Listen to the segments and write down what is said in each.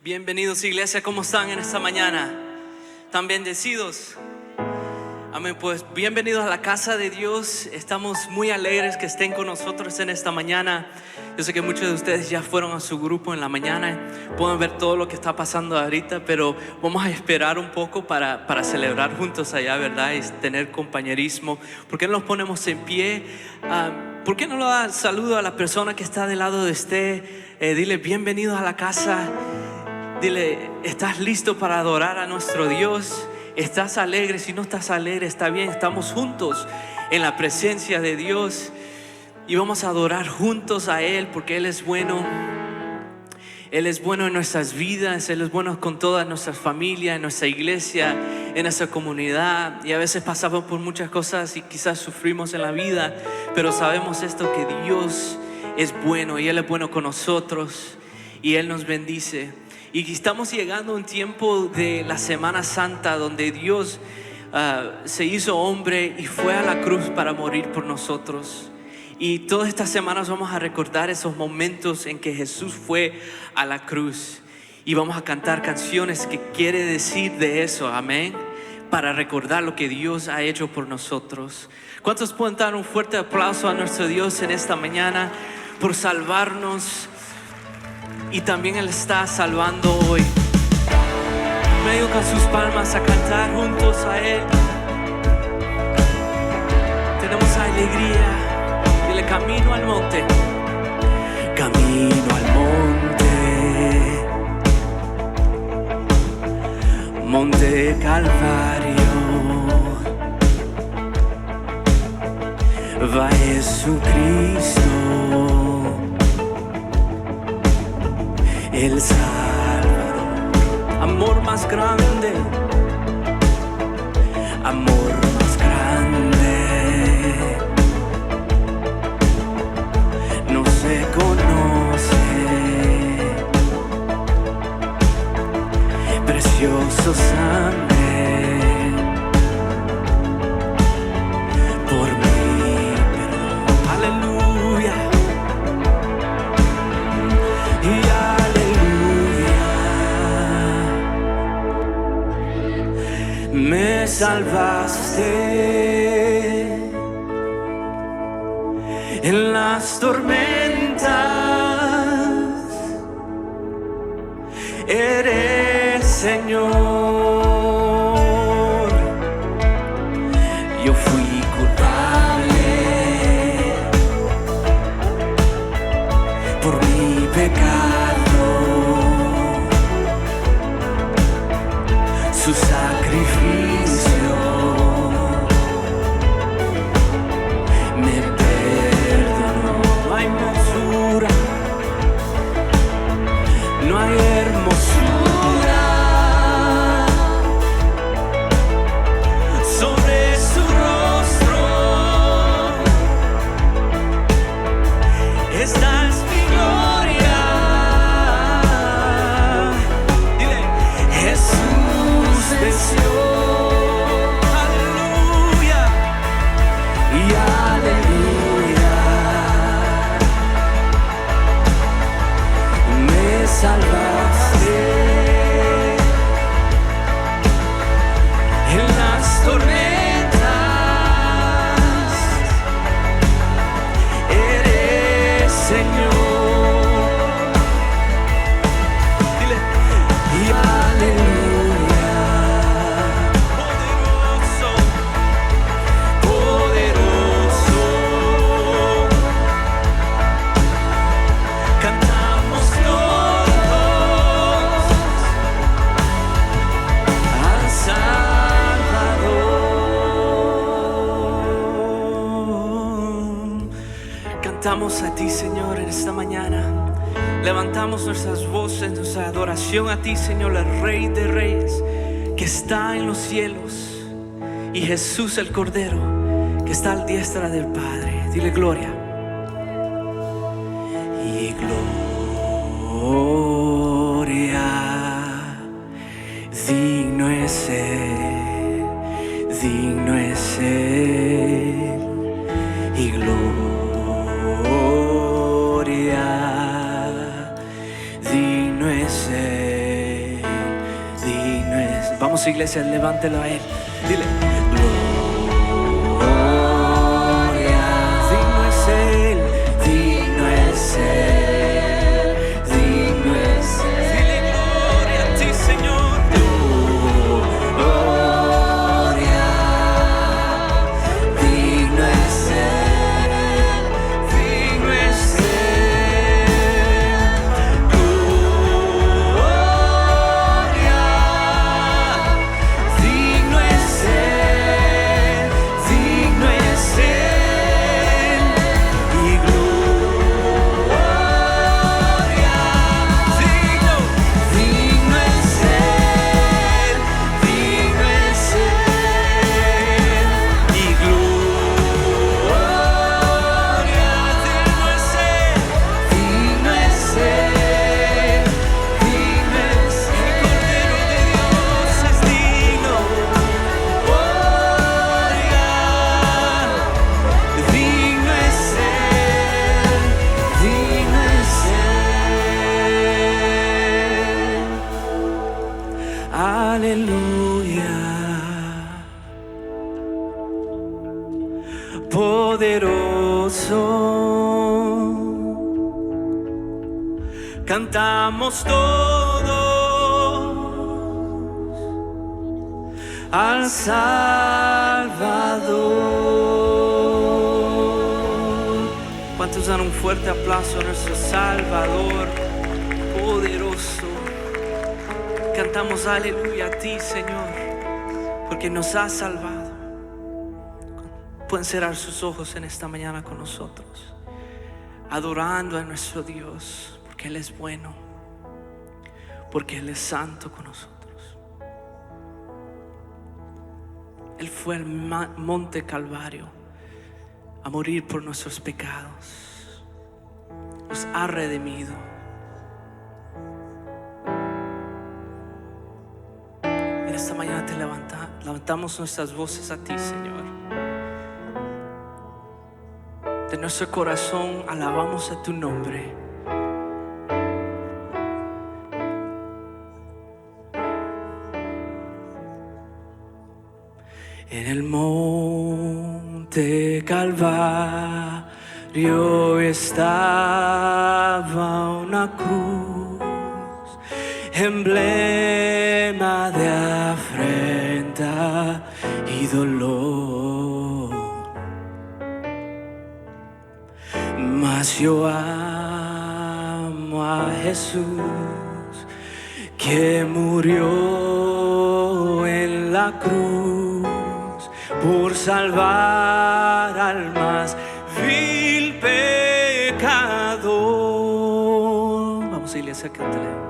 Bienvenidos, iglesia, ¿cómo están en esta mañana? ¿Están bendecidos? Amén, pues bienvenidos a la casa de Dios. Estamos muy alegres que estén con nosotros en esta mañana. Yo sé que muchos de ustedes ya fueron a su grupo en la mañana, pueden ver todo lo que está pasando ahorita, pero vamos a esperar un poco para celebrar juntos allá, ¿verdad? Y tener compañerismo. ¿Por qué no nos ponemos en pie? ¿Por qué no lo da saludo a la persona que está del lado de usted? Dile bienvenidos a la casa. Dile, ¿estás listo para adorar a nuestro Dios? ¿Estás alegre? Si no estás alegre, está bien. Estamos juntos en la presencia de Dios y vamos a adorar juntos a Él porque Él es bueno. Él es bueno en nuestras vidas, Él es bueno con toda nuestra familia, en nuestra iglesia, en nuestra comunidad. Y a veces pasamos por muchas cosas y quizás sufrimos en la vida, pero sabemos esto, que Dios es bueno y Él es bueno con nosotros y Él nos bendice. Y estamos llegando a un tiempo de la Semana Santa donde Dios se hizo hombre y fue a la cruz para morir por nosotros. Y todas estas semanas vamos a recordar esos momentos en que Jesús fue a la cruz. Y vamos a cantar canciones que quiere decir de eso, amén, para recordar lo que Dios ha hecho por nosotros. ¿Cuántos pueden dar un fuerte aplauso a nuestro Dios en esta mañana por salvarnos? Y también Él está salvando hoy. Me ayudan con sus palmas a cantar juntos a Él. Tenemos alegría. Dile camino al monte. Camino al monte. Monte Calvario. Va Jesucristo, el Salvador. Amor más grande, amor más grande, no se conoce. Precioso sangre, por mi perdón. Aleluya. Me salvaste en las tormentas, eres Señor. Yo fui culpable por mi pecado, su sacrificio me perdonó. No hay hermosura, no hay hermosura sobre su rostro. Esta es mi gloria. Dile, Jesús venció. Aleluya y aleluya. Me salvaste en las tormentas, eres Señor. Dile y aleluya. Poderoso, cantamos todos al Salvador. Cantamos a ti, Señor, en esta mañana. Levantamos nuestras voces, nuestra adoración a ti, Señor, el Rey de Reyes, que está en los cielos, y Jesús el Cordero, que está a la diestra del Padre. Dile gloria. Y gloria, digno es Él, digno es Él. Y gloria, digno es Él. Vamos, iglesia, levántelo a Él. Dile: aleluya, poderoso, cantamos todos al Salvador. ¿Cuántos dan un fuerte aplauso a nuestro Salvador poderoso? Cantamos aleluya a ti, Señor, porque nos has salvado. Pueden cerrar sus ojos en esta mañana con nosotros, adorando a nuestro Dios, porque Él es bueno, porque Él es santo con nosotros. Él fue al monte Calvario a morir por nuestros pecados. Nos ha redimido. Esta mañana te levantamos nuestras voces a ti, Señor. De nuestro corazón alabamos a tu nombre. En el monte Calvario estaba una cruz, emblema de afrenta y dolor. Mas yo amo a Jesús, que murió en la cruz por salvar al más vil pecador. Vamos, iglesia, cántale.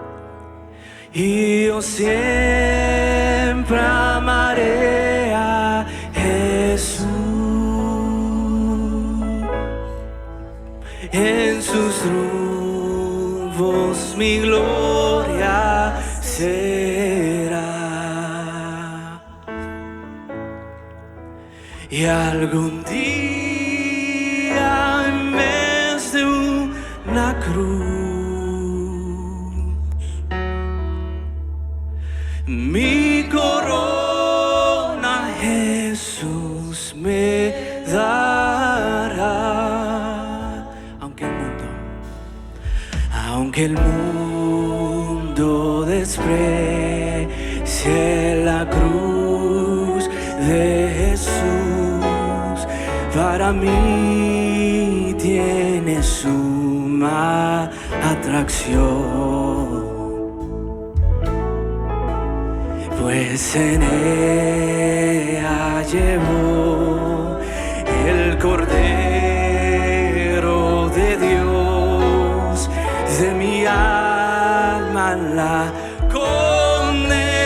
Y yo siempre amaré a Jesús, en sus rumbos mi gloria será. Y algún día, en vez de una cruz, mi corona Jesús me dará. Aunque el mundo desprecie la cruz de Jesús, para mí tiene suma atracción. Pues en ella llevó el Cordero de Dios de mi alma la condenación.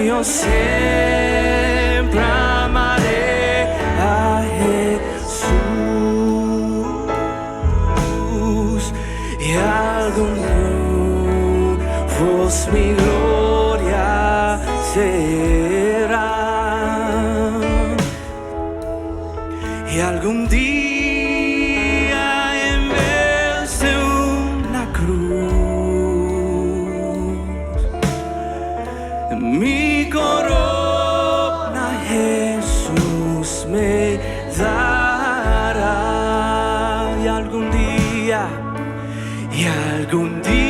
Yo siempre amaré a Jesús, y algún vos mi gloria será. Y algún día, en vez de una cruz, algún día, y algún día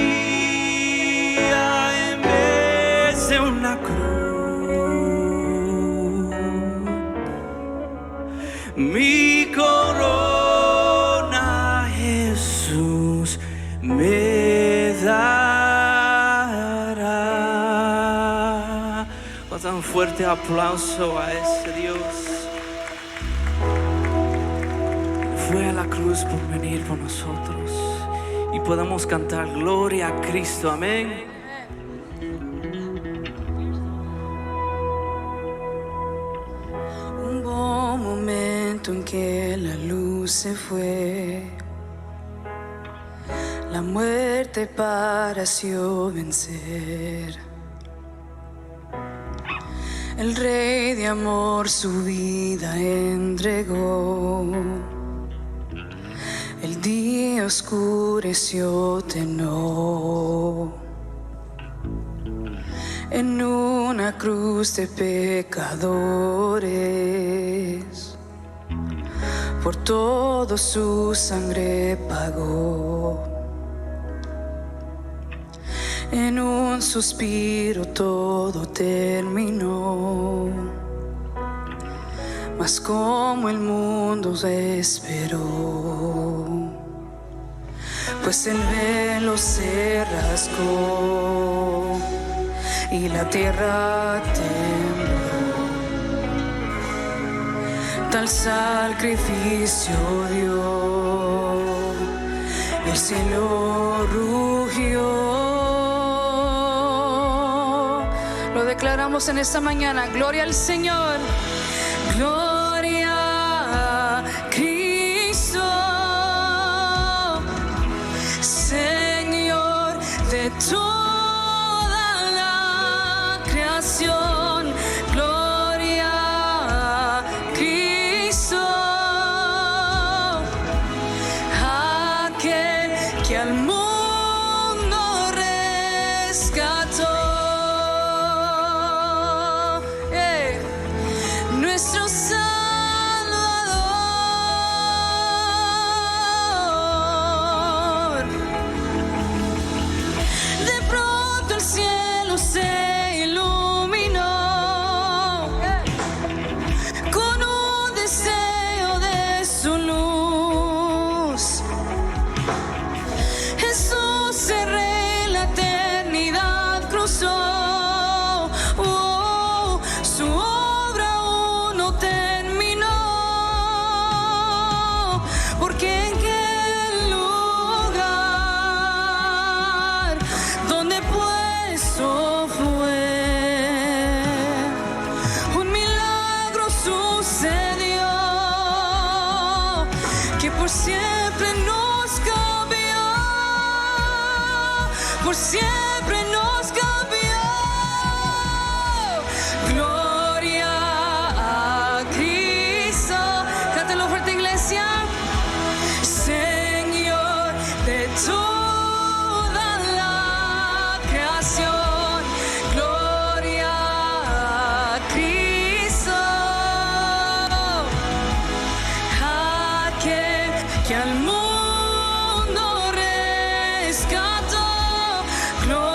en vez de una cruz, mi corona Jesús me dará. Vamos a dar un fuerte aplauso a ese Dios. Fue a la cruz por venir por nosotros y podemos cantar gloria a Cristo, amén. Hubo un momento en que la luz se fue, la muerte pareció vencer. El Rey de amor su vida entregó. El día oscureció de nuevo. En una cruz de pecadores, por todo su sangre pagó. En un suspiro todo terminó, mas como el mundo esperó, pues el velo se rasgó y la tierra tembló. Tal sacrificio dio, el cielo rugió. Lo declaramos en esta mañana. Gloria al Señor. Gloria a Cristo, Señor de toda la creación. Gloria a Cristo, aquel que al mundo rescató. Nuestro Salvador. De pronto el cielo se iluminó con un deseo de su luz. Jesús el Rey la eternidad cruzó. Su obra aún no terminó, porque en aquel lugar donde puesto fue, un milagro sucedió que por siempre nos cambió, por siempre nos cambió. Gloria a Cristo. Cántalo fuerte, iglesia. Señor de toda la creación. Gloria a Cristo, aquel que al mundo rescató. Gloria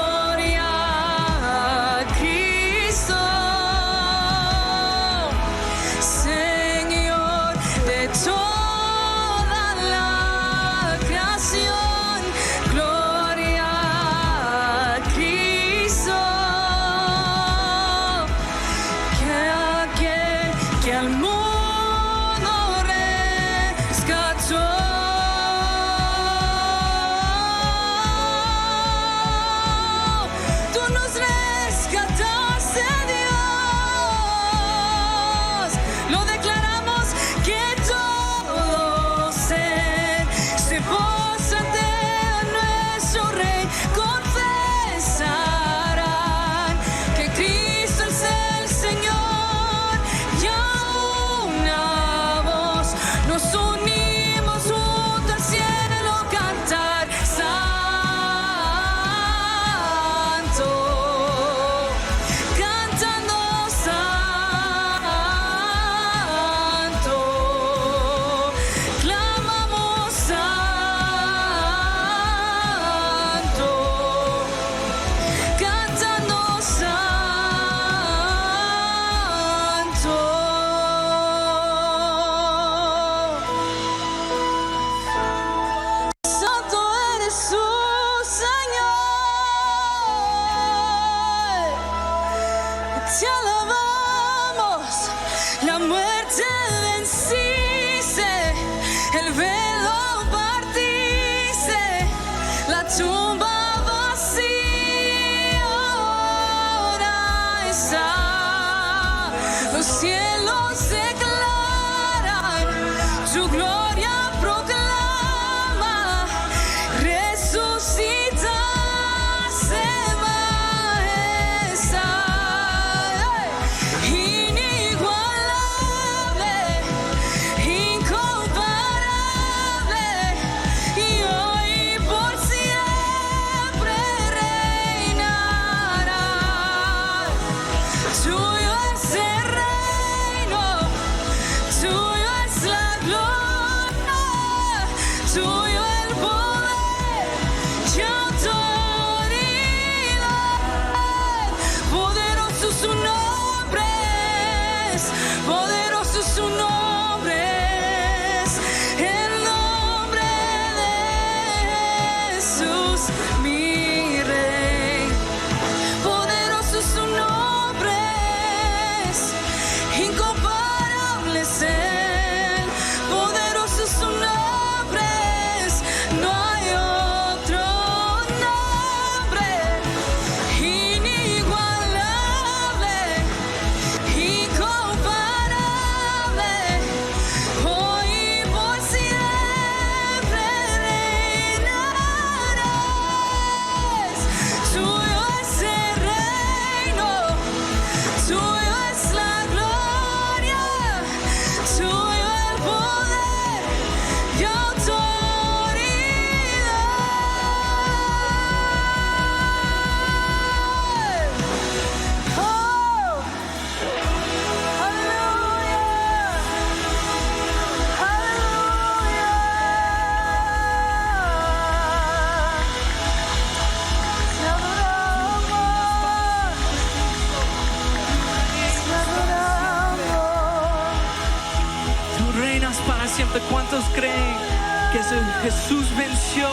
Jesús venció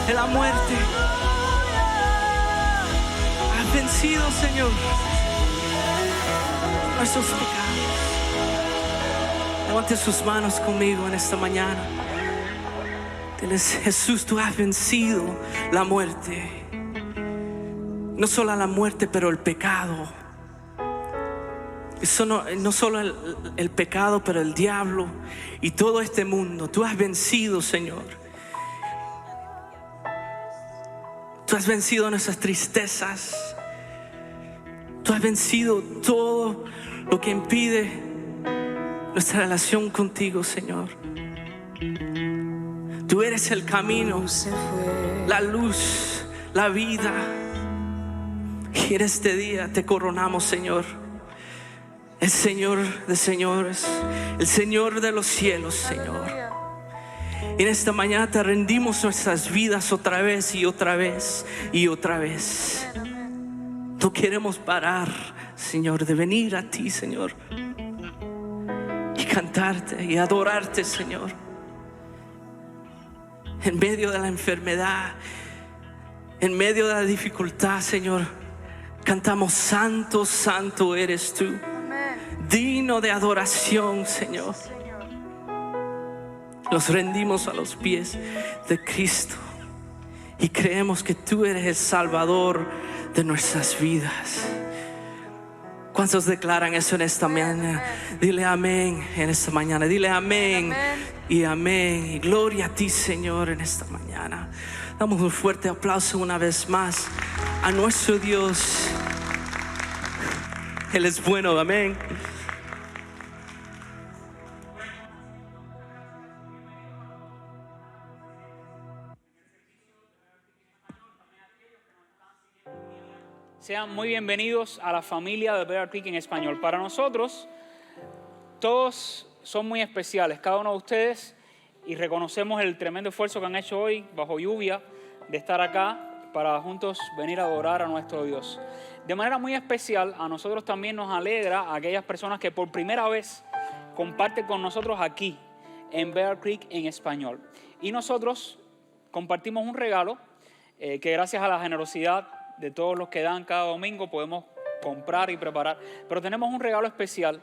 en la muerte. Has vencido, Señor, nuestros pecados. Levante sus manos conmigo en esta mañana. Diles: Jesús, tú has vencido la muerte. No solo la muerte, pero el pecado. Eso no solo el pecado, pero el diablo y todo este mundo. Tú has vencido, Señor. Tú has vencido nuestras tristezas. Tú has vencido todo lo que impide nuestra relación contigo, Señor. Tú eres el camino, la luz, la vida. Y en este día te coronamos, Señor. El Señor de señores, el Señor de los cielos, Señor. En esta mañana te rendimos nuestras vidas otra vez y otra vez y otra vez. No queremos parar, Señor, de venir a ti, Señor, y cantarte y adorarte, Señor. En medio de la enfermedad, en medio de la dificultad, Señor, cantamos: santo, santo eres tú. Digno de adoración, Señor. Nos rendimos a los pies de Cristo y creemos que tú eres el Salvador de nuestras vidas. ¿Cuántos declaran eso en esta mañana? Dile amén en esta mañana. Dile amén y amén. Y gloria a ti, Señor, en esta mañana. Damos un fuerte aplauso una vez más a nuestro Dios. Él es bueno, amén. Sean muy bienvenidos a la familia de Bear Creek en español. Para nosotros, todos son muy especiales, cada uno de ustedes, y reconocemos el tremendo esfuerzo que han hecho hoy, bajo lluvia, de estar acá para juntos venir a adorar a nuestro Dios. De manera muy especial, a nosotros también nos alegra a aquellas personas que por primera vez comparten con nosotros aquí, en Bear Creek en español. Y nosotros compartimos un regalo que gracias a la generosidad de todos los que dan cada domingo podemos comprar y preparar, pero tenemos un regalo especial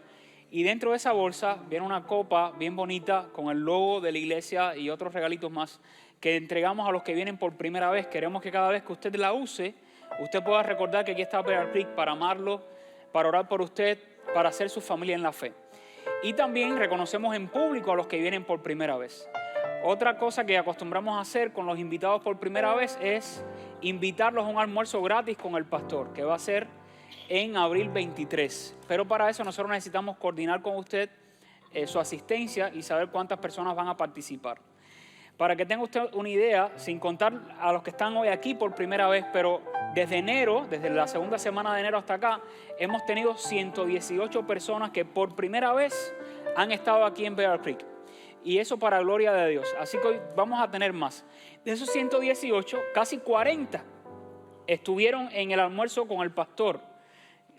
y dentro de esa bolsa viene una copa bien bonita con el logo de la iglesia y otros regalitos más que entregamos a los que vienen por primera vez. Queremos que cada vez que usted la use, usted pueda recordar que aquí está Bear Creek para amarlo, para orar por usted, para hacer su familia en la fe. Y también reconocemos en público a los que vienen por primera vez. Otra cosa que acostumbramos a hacer con los invitados por primera vez es invitarlos a un almuerzo gratis con el pastor, que va a ser en abril 23. Pero para eso nosotros necesitamos coordinar con usted su asistencia y saber cuántas personas van a participar. Para que tenga usted una idea, sin contar a los que están hoy aquí por primera vez, pero desde enero, desde la segunda semana de enero hasta acá, hemos tenido 118 personas que por primera vez han estado aquí en Bear Creek. Y eso para gloria de Dios. Así que hoy vamos a tener más. De esos 118, casi 40 estuvieron en el almuerzo con el pastor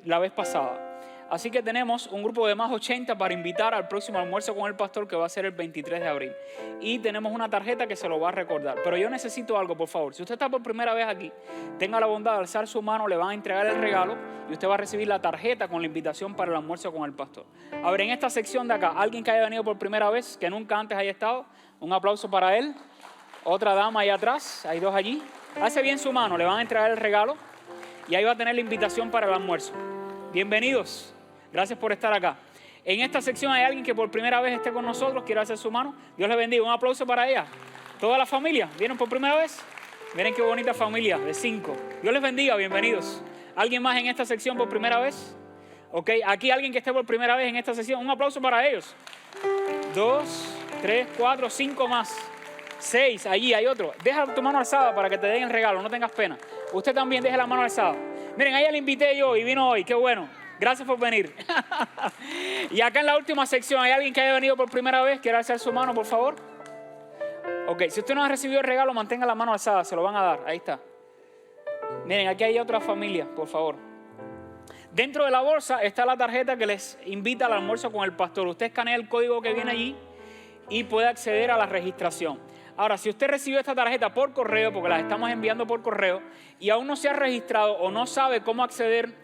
la vez pasada. Así que tenemos un grupo de más 80 para invitar al próximo almuerzo con el pastor, que va a ser el 23 de abril. Y tenemos una tarjeta que se lo va a recordar. Pero yo necesito algo, por favor. Si usted está por primera vez aquí, tenga la bondad de alzar su mano, le van a entregar el regalo y usted va a recibir la tarjeta con la invitación para el almuerzo con el pastor. A ver, en esta sección de acá, alguien que haya venido por primera vez, que nunca antes haya estado, un aplauso para él. Otra dama ahí atrás, hay dos allí. Hace bien su mano, le van a entregar el regalo y ahí va a tener la invitación para el almuerzo. Bienvenidos. Gracias por estar acá. En esta sección hay alguien que por primera vez esté con nosotros, quiere hacer su mano. Dios les bendiga. Un aplauso para ella. Toda la familia, ¿vienen por primera vez? Miren qué bonita familia, de 5. Dios les bendiga, bienvenidos. ¿Alguien más en esta sección por primera vez? Ok, aquí alguien que esté por primera vez en esta sección. Un aplauso para ellos. 2, 3, 4, 5 más. 6, allí hay otro. Deja tu mano alzada para que te den el regalo, no tengas pena. Usted también deje la mano alzada. Miren, a ella le invité yo y vino hoy, qué bueno. Gracias por venir. Y acá en la última sección, ¿hay alguien que haya venido por primera vez? ¿Quiere alzar su mano, por favor? Ok, si usted no ha recibido el regalo, mantenga la mano alzada, se lo van a dar. Ahí está. Miren, aquí hay otra familia, por favor. Dentro de la bolsa está la tarjeta que les invita al almuerzo con el pastor. Usted escanea el código que viene allí y puede acceder a la registración. Ahora, si usted recibió esta tarjeta por correo, porque las estamos enviando por correo, y aún no se ha registrado o no sabe cómo acceder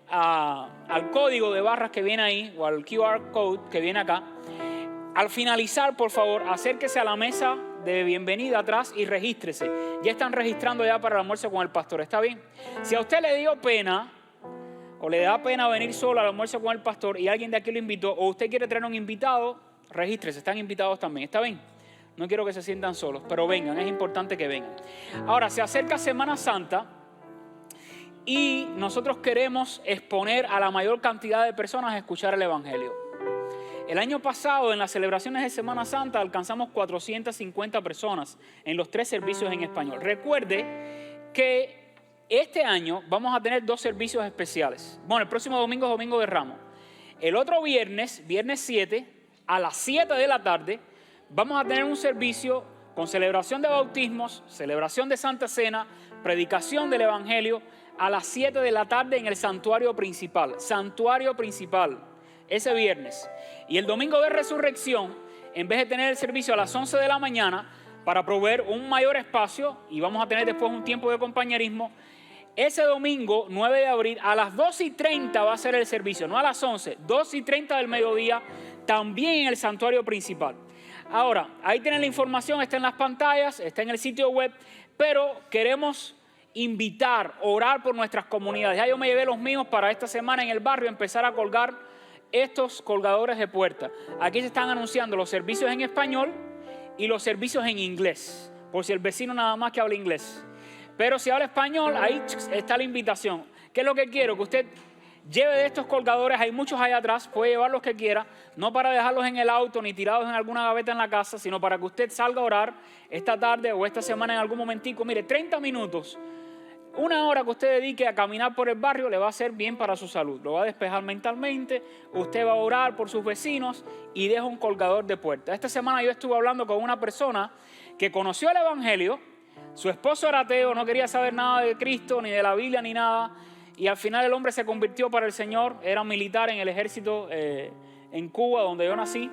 al código de barras que viene ahí, o al QR code que viene acá, al finalizar, por favor, acérquese a la mesa de bienvenida atrás y regístrese. Ya están registrando ya para el almuerzo con el pastor, ¿está bien? Si a usted le dio pena o le da pena venir solo al almuerzo con el pastor y alguien de aquí lo invitó, o usted quiere traer un invitado, regístrese, están invitados también, ¿está bien? No quiero que se sientan solos, pero vengan, es importante que vengan. Ahora, se acerca Semana Santa y nosotros queremos exponer a la mayor cantidad de personas a escuchar el Evangelio. El año pasado, en las celebraciones de Semana Santa, alcanzamos 450 personas en los 3 servicios en español. Recuerde que este año vamos a tener 2 servicios especiales. Bueno, el próximo domingo es Domingo de Ramos. El otro viernes, viernes 7, a las 7 de la tarde, vamos a tener un servicio con celebración de bautismos, celebración de Santa Cena, predicación del Evangelio a las 7 de la tarde en el santuario principal. Santuario principal, ese viernes. Y el domingo de resurrección, en vez de tener el servicio a las 11 de la mañana, para proveer un mayor espacio, y vamos a tener después un tiempo de compañerismo, ese domingo 9 de abril a las 2:30 va a ser el servicio, no a las 11, 2:30 del mediodía, también en el santuario principal. Ahora, ahí tienen la información, está en las pantallas, está en el sitio web, pero queremos invitar, orar por nuestras comunidades. Ya yo me llevé los míos para esta semana en el barrio, empezar a colgar estos colgadores de puerta. Aquí se están anunciando los servicios en español y los servicios en inglés, por si el vecino nada más que habla inglés. Pero si habla español, ahí está la invitación. ¿Qué es lo que quiero? Que usted lleve de estos colgadores, hay muchos allá atrás, puede llevar los que quiera, no para dejarlos en el auto ni tirados en alguna gaveta en la casa, sino para que usted salga a orar esta tarde o esta semana en algún momentico. Mire, 30 minutos, 1 hora que usted dedique a caminar por el barrio le va a hacer bien para su salud. Lo va a despejar mentalmente, usted va a orar por sus vecinos y deja un colgador de puerta. Esta semana yo estuve hablando con una persona que conoció el Evangelio, su esposo era ateo, no quería saber nada de Cristo, ni de la Biblia, ni nada. Y al final el hombre se convirtió para el Señor, era militar en el ejército en Cuba, donde yo nací.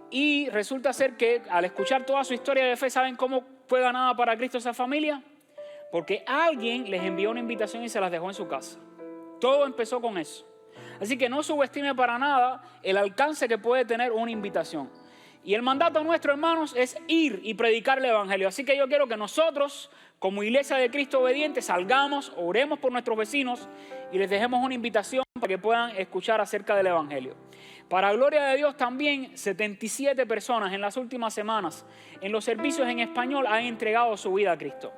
Y resulta ser que al escuchar toda su historia de fe, ¿saben cómo fue ganada para Cristo esa familia? Porque alguien les envió una invitación y se las dejó en su casa. Todo empezó con eso. Así que no subestime para nada el alcance que puede tener una invitación. Y el mandato nuestro, hermanos, es ir y predicar el Evangelio. Así que yo quiero que nosotros, como Iglesia de Cristo Obediente, salgamos, oremos por nuestros vecinos y les dejemos una invitación para que puedan escuchar acerca del Evangelio. Para gloria de Dios también, 77 personas en las últimas semanas en los servicios en español han entregado su vida a Cristo.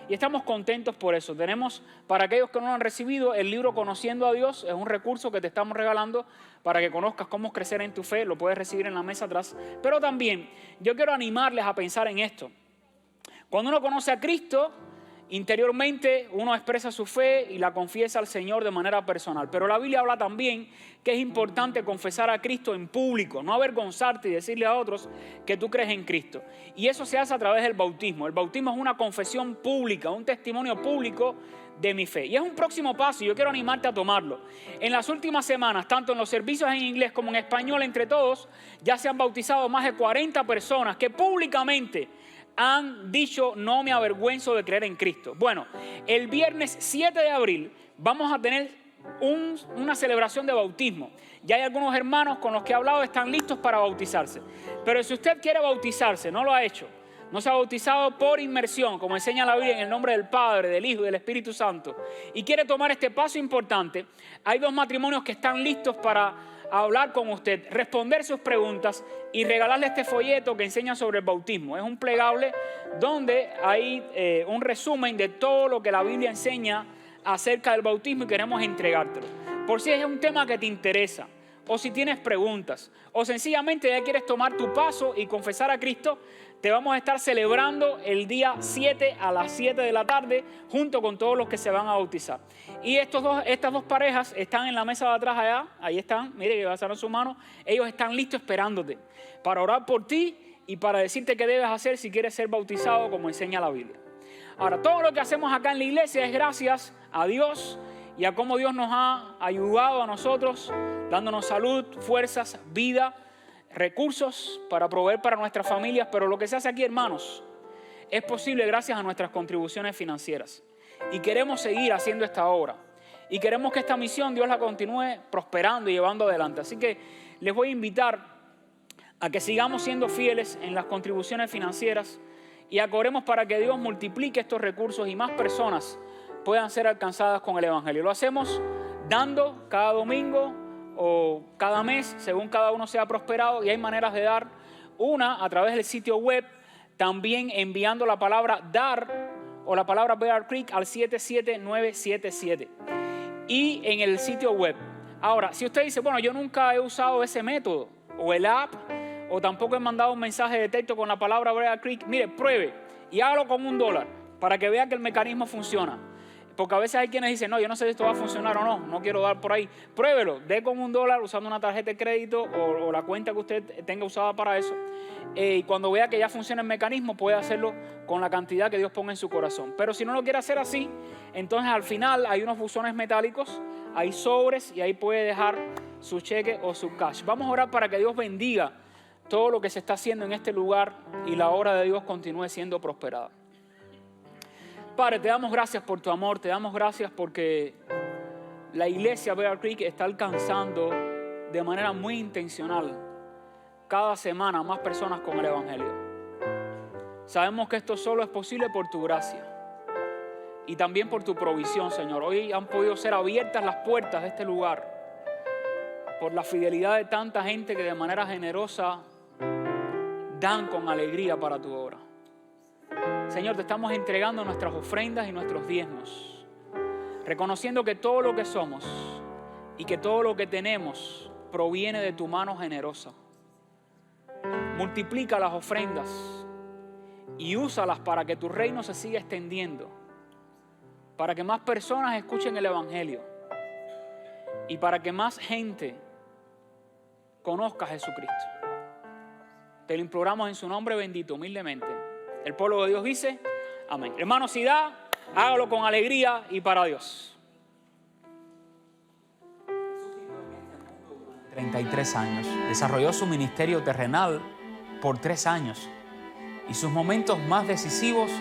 Y estamos contentos por eso. Tenemos, para aquellos que no lo han recibido, el libro Conociendo a Dios. Es un recurso que te estamos regalando para que conozcas cómo crecer en tu fe. Lo puedes recibir en la mesa atrás. Pero también yo quiero animarles a pensar en esto. Cuando uno conoce a Cristo, interiormente uno expresa su fe y la confiesa al Señor de manera personal. Pero la Biblia habla también que es importante confesar a Cristo en público, no avergonzarte y decirle a otros que tú crees en Cristo. Y eso se hace a través del bautismo. El bautismo es una confesión pública, un testimonio público de mi fe. Y es un próximo paso y yo quiero animarte a tomarlo. En las últimas semanas, tanto en los servicios en inglés como en español, entre todos, ya se han bautizado más de 40 personas que públicamente han dicho: no me avergüenzo de creer en Cristo. Bueno, el viernes 7 de abril vamos a tener una celebración de bautismo. Ya hay algunos hermanos con los que he hablado, están listos para bautizarse. Pero si usted quiere bautizarse, no lo ha hecho, no se ha bautizado por inmersión, como enseña la Biblia, en el nombre del Padre, del Hijo y del Espíritu Santo, y quiere tomar este paso importante, hay 2 matrimonios que están listos para hablar con usted, responder sus preguntas y regalarle este folleto que enseña sobre el bautismo. Es un plegable donde hay un resumen de todo lo que la Biblia enseña acerca del bautismo y queremos entregártelo. Por si es un tema que te interesa, o si tienes preguntas, o sencillamente ya quieres tomar tu paso y confesar a Cristo, te vamos a estar celebrando el día 7 a las 7 de la tarde junto con todos los que se van a bautizar. Y estas dos parejas están en la mesa de atrás allá, ahí están, mire que va a estar en su mano, ellos están listos esperándote para orar por ti y para decirte qué debes hacer si quieres ser bautizado como enseña la Biblia. Ahora, todo lo que hacemos acá en la iglesia es gracias a Dios y a cómo Dios nos ha ayudado a nosotros, dándonos salud, fuerzas, vida, recursos para proveer para nuestras familias. Pero lo que se hace aquí, hermanos, es posible gracias a nuestras contribuciones financieras. Y queremos seguir haciendo esta obra. Y queremos que esta misión Dios la continúe prosperando y llevando adelante. Así que les voy a invitar a que sigamos siendo fieles en las contribuciones financieras y oremos para que Dios multiplique estos recursos y más personas puedan ser alcanzadas con el Evangelio. Lo hacemos dando cada domingo o cada mes, según cada uno sea prosperado, y hay maneras de dar. Una, a través del sitio web, también enviando la palabra dar o la palabra Bear Creek al 77977 y en el sitio web. Ahora, si usted dice, bueno, yo nunca he usado ese método o el app, o tampoco he mandado un mensaje de texto con la palabra Bear Creek, mire, pruebe y hágalo con $1 para que vea que el mecanismo funciona. Porque a veces hay quienes dicen, no, yo no sé si esto va a funcionar o no, no quiero dar por ahí. Pruébelo, dé con $1 usando una tarjeta de crédito o la cuenta que usted tenga usada para eso. Y cuando vea que ya funciona el mecanismo, puede hacerlo con la cantidad que Dios ponga en su corazón. Pero si no lo quiere hacer así, entonces al final hay unos buzones metálicos, hay sobres y ahí puede dejar su cheque o su cash. Vamos a orar para que Dios bendiga todo lo que se está haciendo en este lugar y la obra de Dios continúe siendo prosperada. Padre, te damos gracias por tu amor, te damos gracias porque la iglesia Bear Creek está alcanzando de manera muy intencional cada semana más personas con el Evangelio. Sabemos que esto solo es posible por tu gracia y también por tu provisión, Señor. Hoy han podido ser abiertas las puertas de este lugar por la fidelidad de tanta gente que de manera generosa dan con alegría para tu obra. Señor, te estamos entregando nuestras ofrendas y nuestros diezmos, reconociendo que todo lo que somos y que todo lo que tenemos proviene de tu mano generosa. Multiplica las ofrendas y úsalas para que tu reino se siga extendiendo, para que más personas escuchen el Evangelio y para que más gente conozca a Jesucristo. Te lo imploramos en su nombre bendito, humildemente. El pueblo de Dios dice, amén. Hermanos, si da, hágalo con alegría y para Dios. 33 años. Desarrolló su ministerio terrenal por 3 años y sus momentos más decisivos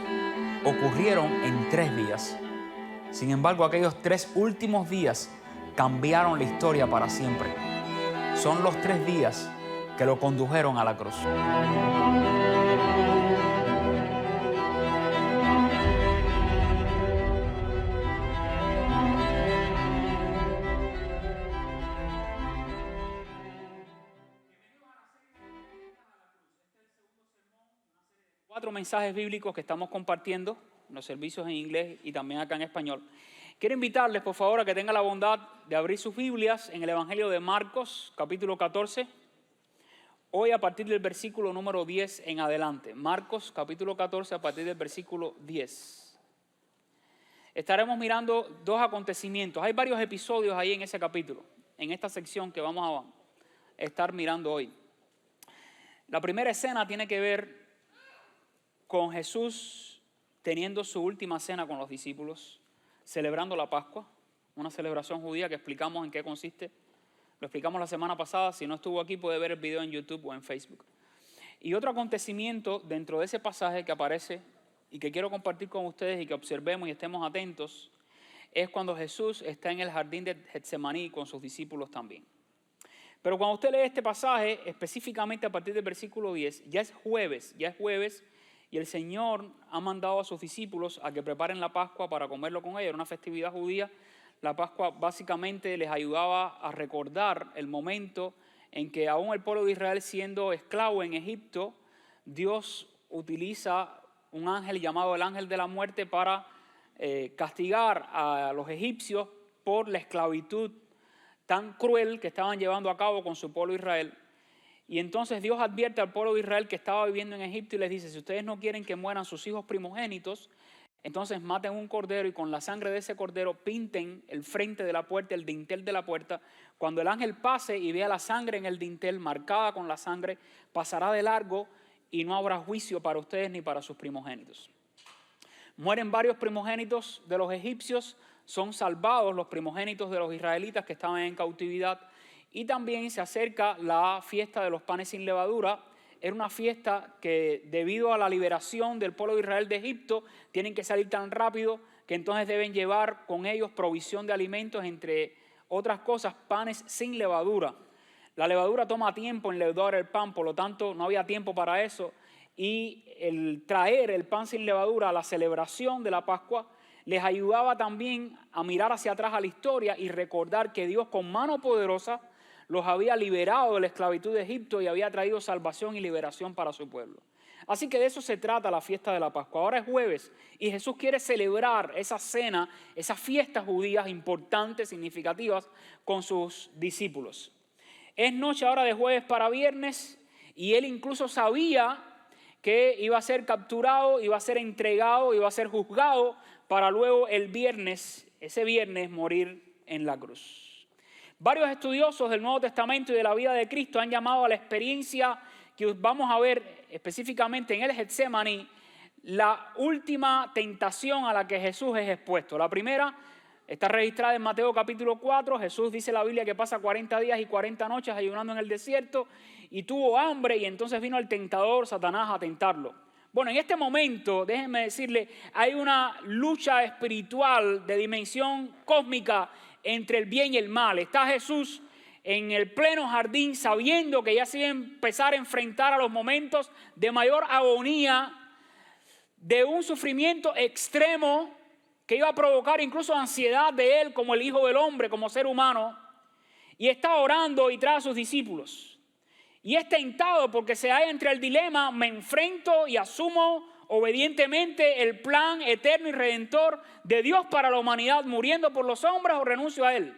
ocurrieron en 3 días. Sin embargo, aquellos 3 últimos días cambiaron la historia para siempre. Son los 3 días que lo condujeron a la cruz. Mensajes bíblicos que estamos compartiendo en los servicios en inglés y también acá en español. Quiero invitarles, por favor, a que tengan la bondad de abrir sus Biblias en el Evangelio de Marcos, capítulo 14. Hoy a partir del versículo número 10 en adelante. Marcos, capítulo 14, a partir del versículo 10. Estaremos mirando 2 acontecimientos. Hay varios episodios ahí en ese capítulo, en esta sección que vamos a estar mirando hoy. La primera escena tiene que ver con Jesús teniendo su última cena con los discípulos, celebrando la Pascua, una celebración judía que explicamos en qué consiste. Lo explicamos la semana pasada. Si no estuvo aquí, puede ver el video en YouTube o en Facebook. Y otro acontecimiento dentro de ese pasaje que aparece y que quiero compartir con ustedes y que observemos y estemos atentos, es cuando Jesús está en el jardín de Getsemaní con sus discípulos también. Pero cuando usted lee este pasaje, específicamente a partir del versículo 10, ya es jueves, y el Señor ha mandado a sus discípulos a que preparen la Pascua para comerlo con ellos. Era una festividad judía. La Pascua básicamente les ayudaba a recordar el momento en que aún el pueblo de Israel siendo esclavo en Egipto, Dios utiliza un ángel llamado el ángel de la muerte para castigar a los egipcios por la esclavitud tan cruel que estaban llevando a cabo con su pueblo Israel. Y entonces Dios advierte al pueblo de Israel que estaba viviendo en Egipto y les dice, si ustedes no quieren que mueran sus hijos primogénitos, entonces maten un cordero y con la sangre de ese cordero pinten el frente de la puerta, el dintel de la puerta. Cuando el ángel pase y vea la sangre en el dintel marcada con la sangre, pasará de largo y no habrá juicio para ustedes ni para sus primogénitos. Mueren varios primogénitos de los egipcios, son salvados los primogénitos de los israelitas que estaban en cautividad. Y también se acerca la fiesta de los panes sin levadura era una fiesta que debido a la liberación del pueblo de Israel de Egipto, tienen que salir tan rápido que entonces deben llevar con ellos provisión de alimentos, entre otras cosas, panes sin levadura. La levadura toma tiempo en leudar el pan, por lo tanto no había tiempo para eso. Y el traer el pan sin levadura a la celebración de la Pascua les ayudaba también a mirar hacia atrás a la historia y recordar que Dios con mano poderosa los había liberado de la esclavitud de Egipto y había traído salvación y liberación para su pueblo. Así que de eso se trata la fiesta de la Pascua. Ahora es jueves y Jesús quiere celebrar esa cena, esas fiestas judías importantes, significativas, con sus discípulos. Es noche ahora de jueves para viernes y él incluso sabía que iba a ser capturado, iba a ser entregado, iba a ser juzgado para luego el viernes, ese viernes, morir en la cruz. Varios estudiosos del Nuevo Testamento y de la vida de Cristo han llamado a la experiencia que vamos a ver específicamente en el Getsemaní la última tentación a la que Jesús es expuesto. La primera está registrada en Mateo capítulo 4. Jesús dice en la Biblia que pasa 40 días y 40 noches ayunando en el desierto y tuvo hambre y entonces vino el tentador Satanás a tentarlo. Bueno, en este momento, déjenme decirle, hay una lucha espiritual de dimensión cósmica entre el bien y el mal. Está Jesús en el pleno jardín sabiendo que ya se iba a empezar a enfrentar a los momentos de mayor agonía, de un sufrimiento extremo que iba a provocar incluso ansiedad de él como el Hijo del Hombre, como ser humano, y está orando y trae a sus discípulos. Y es tentado porque se halla entre el dilema: me enfrento y asumo obedientemente el plan eterno y redentor de Dios para la humanidad, muriendo por los hombres, o renuncio a él.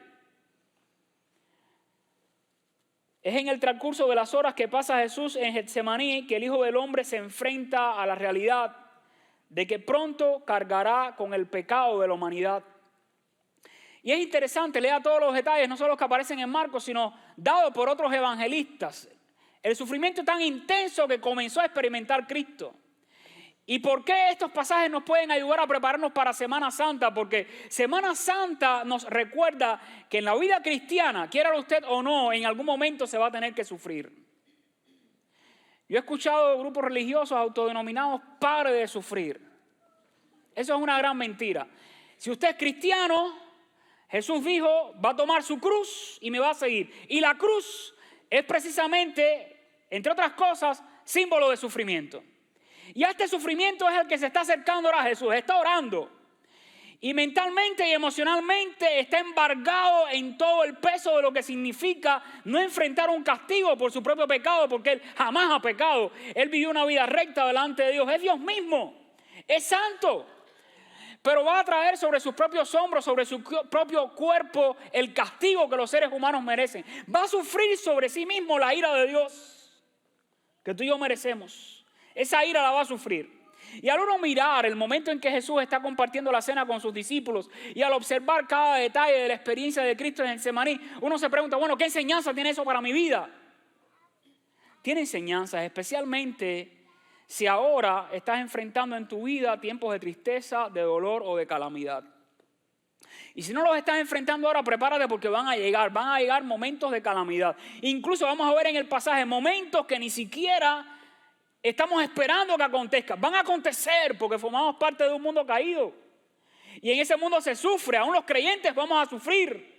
Es en el transcurso de las horas que pasa Jesús en Getsemaní que el Hijo del Hombre se enfrenta a la realidad de que pronto cargará con el pecado de la humanidad. Y es interesante, lea todos los detalles, no solo los que aparecen en Marcos, sino dados por otros evangelistas. El sufrimiento tan intenso que comenzó a experimentar Cristo. ¿Y por qué estos pasajes nos pueden ayudar a prepararnos para Semana Santa? Porque Semana Santa nos recuerda que en la vida cristiana, quiera usted o no, en algún momento se va a tener que sufrir. Yo he escuchado grupos religiosos autodenominados padres de sufrir. Eso es una gran mentira. Si usted es cristiano, Jesús dijo, va a tomar su cruz y me va a seguir. Y la cruz es precisamente, entre otras cosas, símbolo de sufrimiento. Y a este sufrimiento es el que se está acercando ahora a Jesús. Está orando. Y mentalmente y emocionalmente está embargado en todo el peso de lo que significa no enfrentar un castigo por su propio pecado, porque él jamás ha pecado. Él vivió una vida recta delante de Dios. Es Dios mismo. Es santo. Pero va a traer sobre sus propios hombros, sobre su propio cuerpo, el castigo que los seres humanos merecen. Va a sufrir sobre sí mismo la ira de Dios que tú y yo merecemos. Esa ira la va a sufrir. Y al uno mirar el momento en que Jesús está compartiendo la cena con sus discípulos y al observar cada detalle de la experiencia de Cristo en Getsemaní, uno se pregunta, bueno, ¿qué enseñanza tiene eso para mi vida? Tiene enseñanzas, especialmente si ahora estás enfrentando en tu vida tiempos de tristeza, de dolor o de calamidad. Y si no los estás enfrentando ahora, prepárate porque van a llegar momentos de calamidad. Incluso vamos a ver en el pasaje momentos que ni siquiera estamos esperando que acontezcan. Van a acontecer porque formamos parte de un mundo caído. Y en ese mundo se sufre, aún los creyentes vamos a sufrir.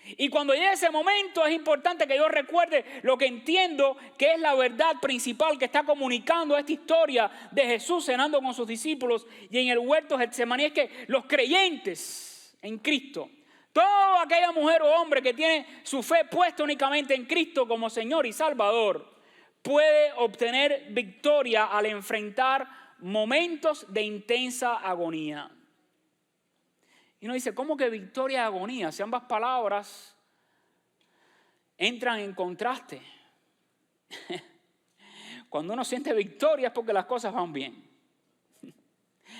Y cuando llegue ese momento es importante que yo recuerde lo que entiendo que es la verdad principal que está comunicando esta historia de Jesús cenando con sus discípulos y en el huerto de Getsemaní, es que los creyentes en Cristo, toda aquella mujer o hombre que tiene su fe puesta únicamente en Cristo como Señor y Salvador, puede obtener victoria al enfrentar momentos de intensa agonía. Y uno dice, ¿cómo que victoria y agonía? Si ambas palabras entran en contraste. Cuando uno siente victoria es porque las cosas van bien.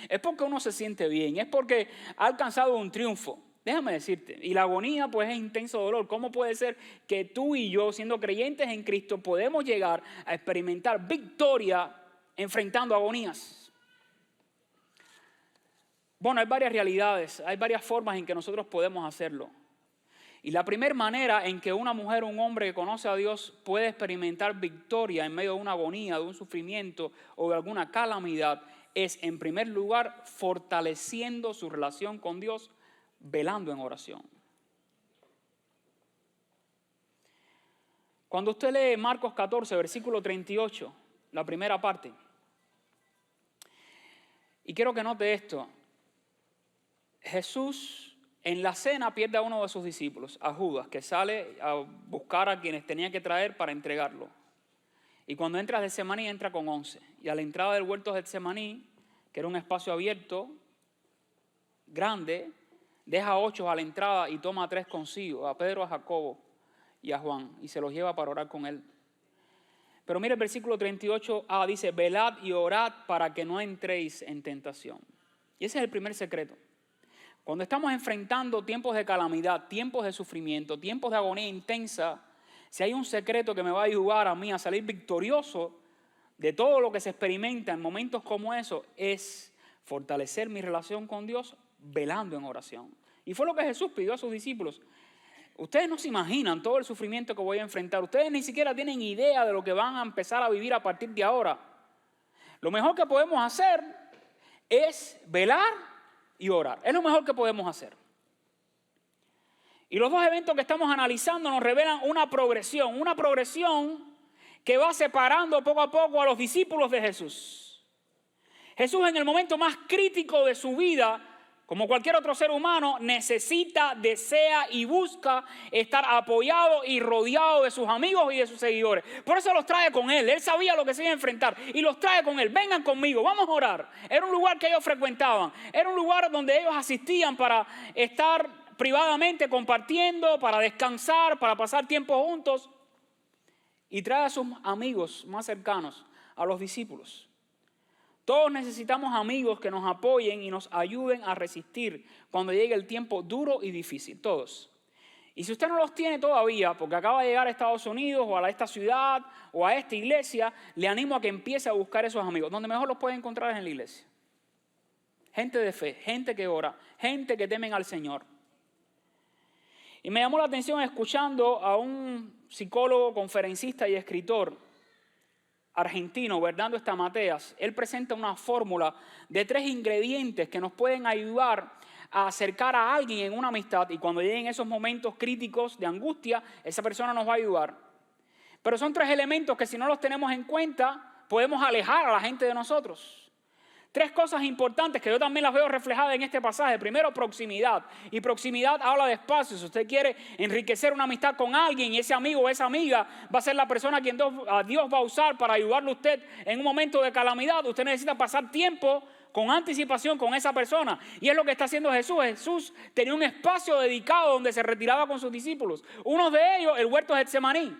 Es porque uno se siente bien, es porque ha alcanzado un triunfo. Déjame decirte, y la agonía pues es intenso dolor. ¿Cómo puede ser que tú y yo, siendo creyentes en Cristo, podemos llegar a experimentar victoria enfrentando agonías? Bueno, hay varias realidades, hay varias formas en que nosotros podemos hacerlo. Y la primera manera en que una mujer o un hombre que conoce a Dios puede experimentar victoria en medio de una agonía, de un sufrimiento o de alguna calamidad es, en primer lugar, fortaleciendo su relación con Dios, velando en oración. Cuando usted lee Marcos 14, versículo 38, la primera parte, y quiero que note esto, Jesús en la cena pierde a uno de sus discípulos, a Judas, que sale a buscar a quienes tenía que traer para entregarlo. Y cuando entra a Getsemaní, entra con 11. Y a la entrada del huerto de Getsemaní, que era un espacio abierto, grande, deja a 8 a la entrada y toma a 3 consigo, a Pedro, a Jacobo y a Juan, y se los lleva para orar con él. Pero mire el versículo 38a, dice, velad y orad para que no entréis en tentación. Y ese es el primer secreto. Cuando estamos enfrentando tiempos de calamidad, tiempos de sufrimiento, tiempos de agonía intensa, si hay un secreto que me va a ayudar a mí a salir victorioso de todo lo que se experimenta en momentos como esos, es fortalecer mi relación con Dios velando en oración. Y fue lo que Jesús pidió a sus discípulos. Ustedes no se imaginan todo el sufrimiento que voy a enfrentar. Ustedes ni siquiera tienen idea de lo que van a empezar a vivir a partir de ahora. Lo mejor que podemos hacer es velar y orar. Es lo mejor que podemos hacer. Y los dos eventos que estamos analizando nos revelan una progresión que va separando poco a poco a los discípulos de Jesús. Jesús en el momento más crítico de su vida, como cualquier otro ser humano, necesita, desea y busca estar apoyado y rodeado de sus amigos y de sus seguidores. Por eso los trae con él. Él sabía lo que se iba a enfrentar y los trae con él. Vengan conmigo, vamos a orar. Era un lugar que ellos frecuentaban. Era un lugar donde ellos asistían para estar privadamente compartiendo, para descansar, para pasar tiempo juntos. Y trae a sus amigos más cercanos, a los discípulos. Todos necesitamos amigos que nos apoyen y nos ayuden a resistir cuando llegue el tiempo duro y difícil, todos. Y si usted no los tiene todavía, porque acaba de llegar a Estados Unidos o a esta ciudad o a esta iglesia, le animo a que empiece a buscar esos amigos. Donde mejor los puede encontrar es en la iglesia. Gente de fe, gente que ora, gente que temen al Señor. Y me llamó la atención escuchando a un psicólogo, conferencista y escritor argentino, Bernardo Estamateas. Él presenta una fórmula de 3 ingredientes que nos pueden ayudar a acercar a alguien en una amistad, y cuando lleguen esos momentos críticos de angustia, esa persona nos va a ayudar. Pero son 3 elementos que si no los tenemos en cuenta, podemos alejar a la gente de nosotros. 3 cosas importantes que yo también las veo reflejadas en este pasaje. Primero, proximidad. Y proximidad habla de espacio. Si usted quiere enriquecer una amistad con alguien y ese amigo o esa amiga va a ser la persona a quien Dios va a usar para ayudarle a usted en un momento de calamidad, usted necesita pasar tiempo con anticipación con esa persona. Y es lo que está haciendo Jesús. Jesús tenía un espacio dedicado donde se retiraba con sus discípulos. Uno de ellos, el huerto de Getsemaní.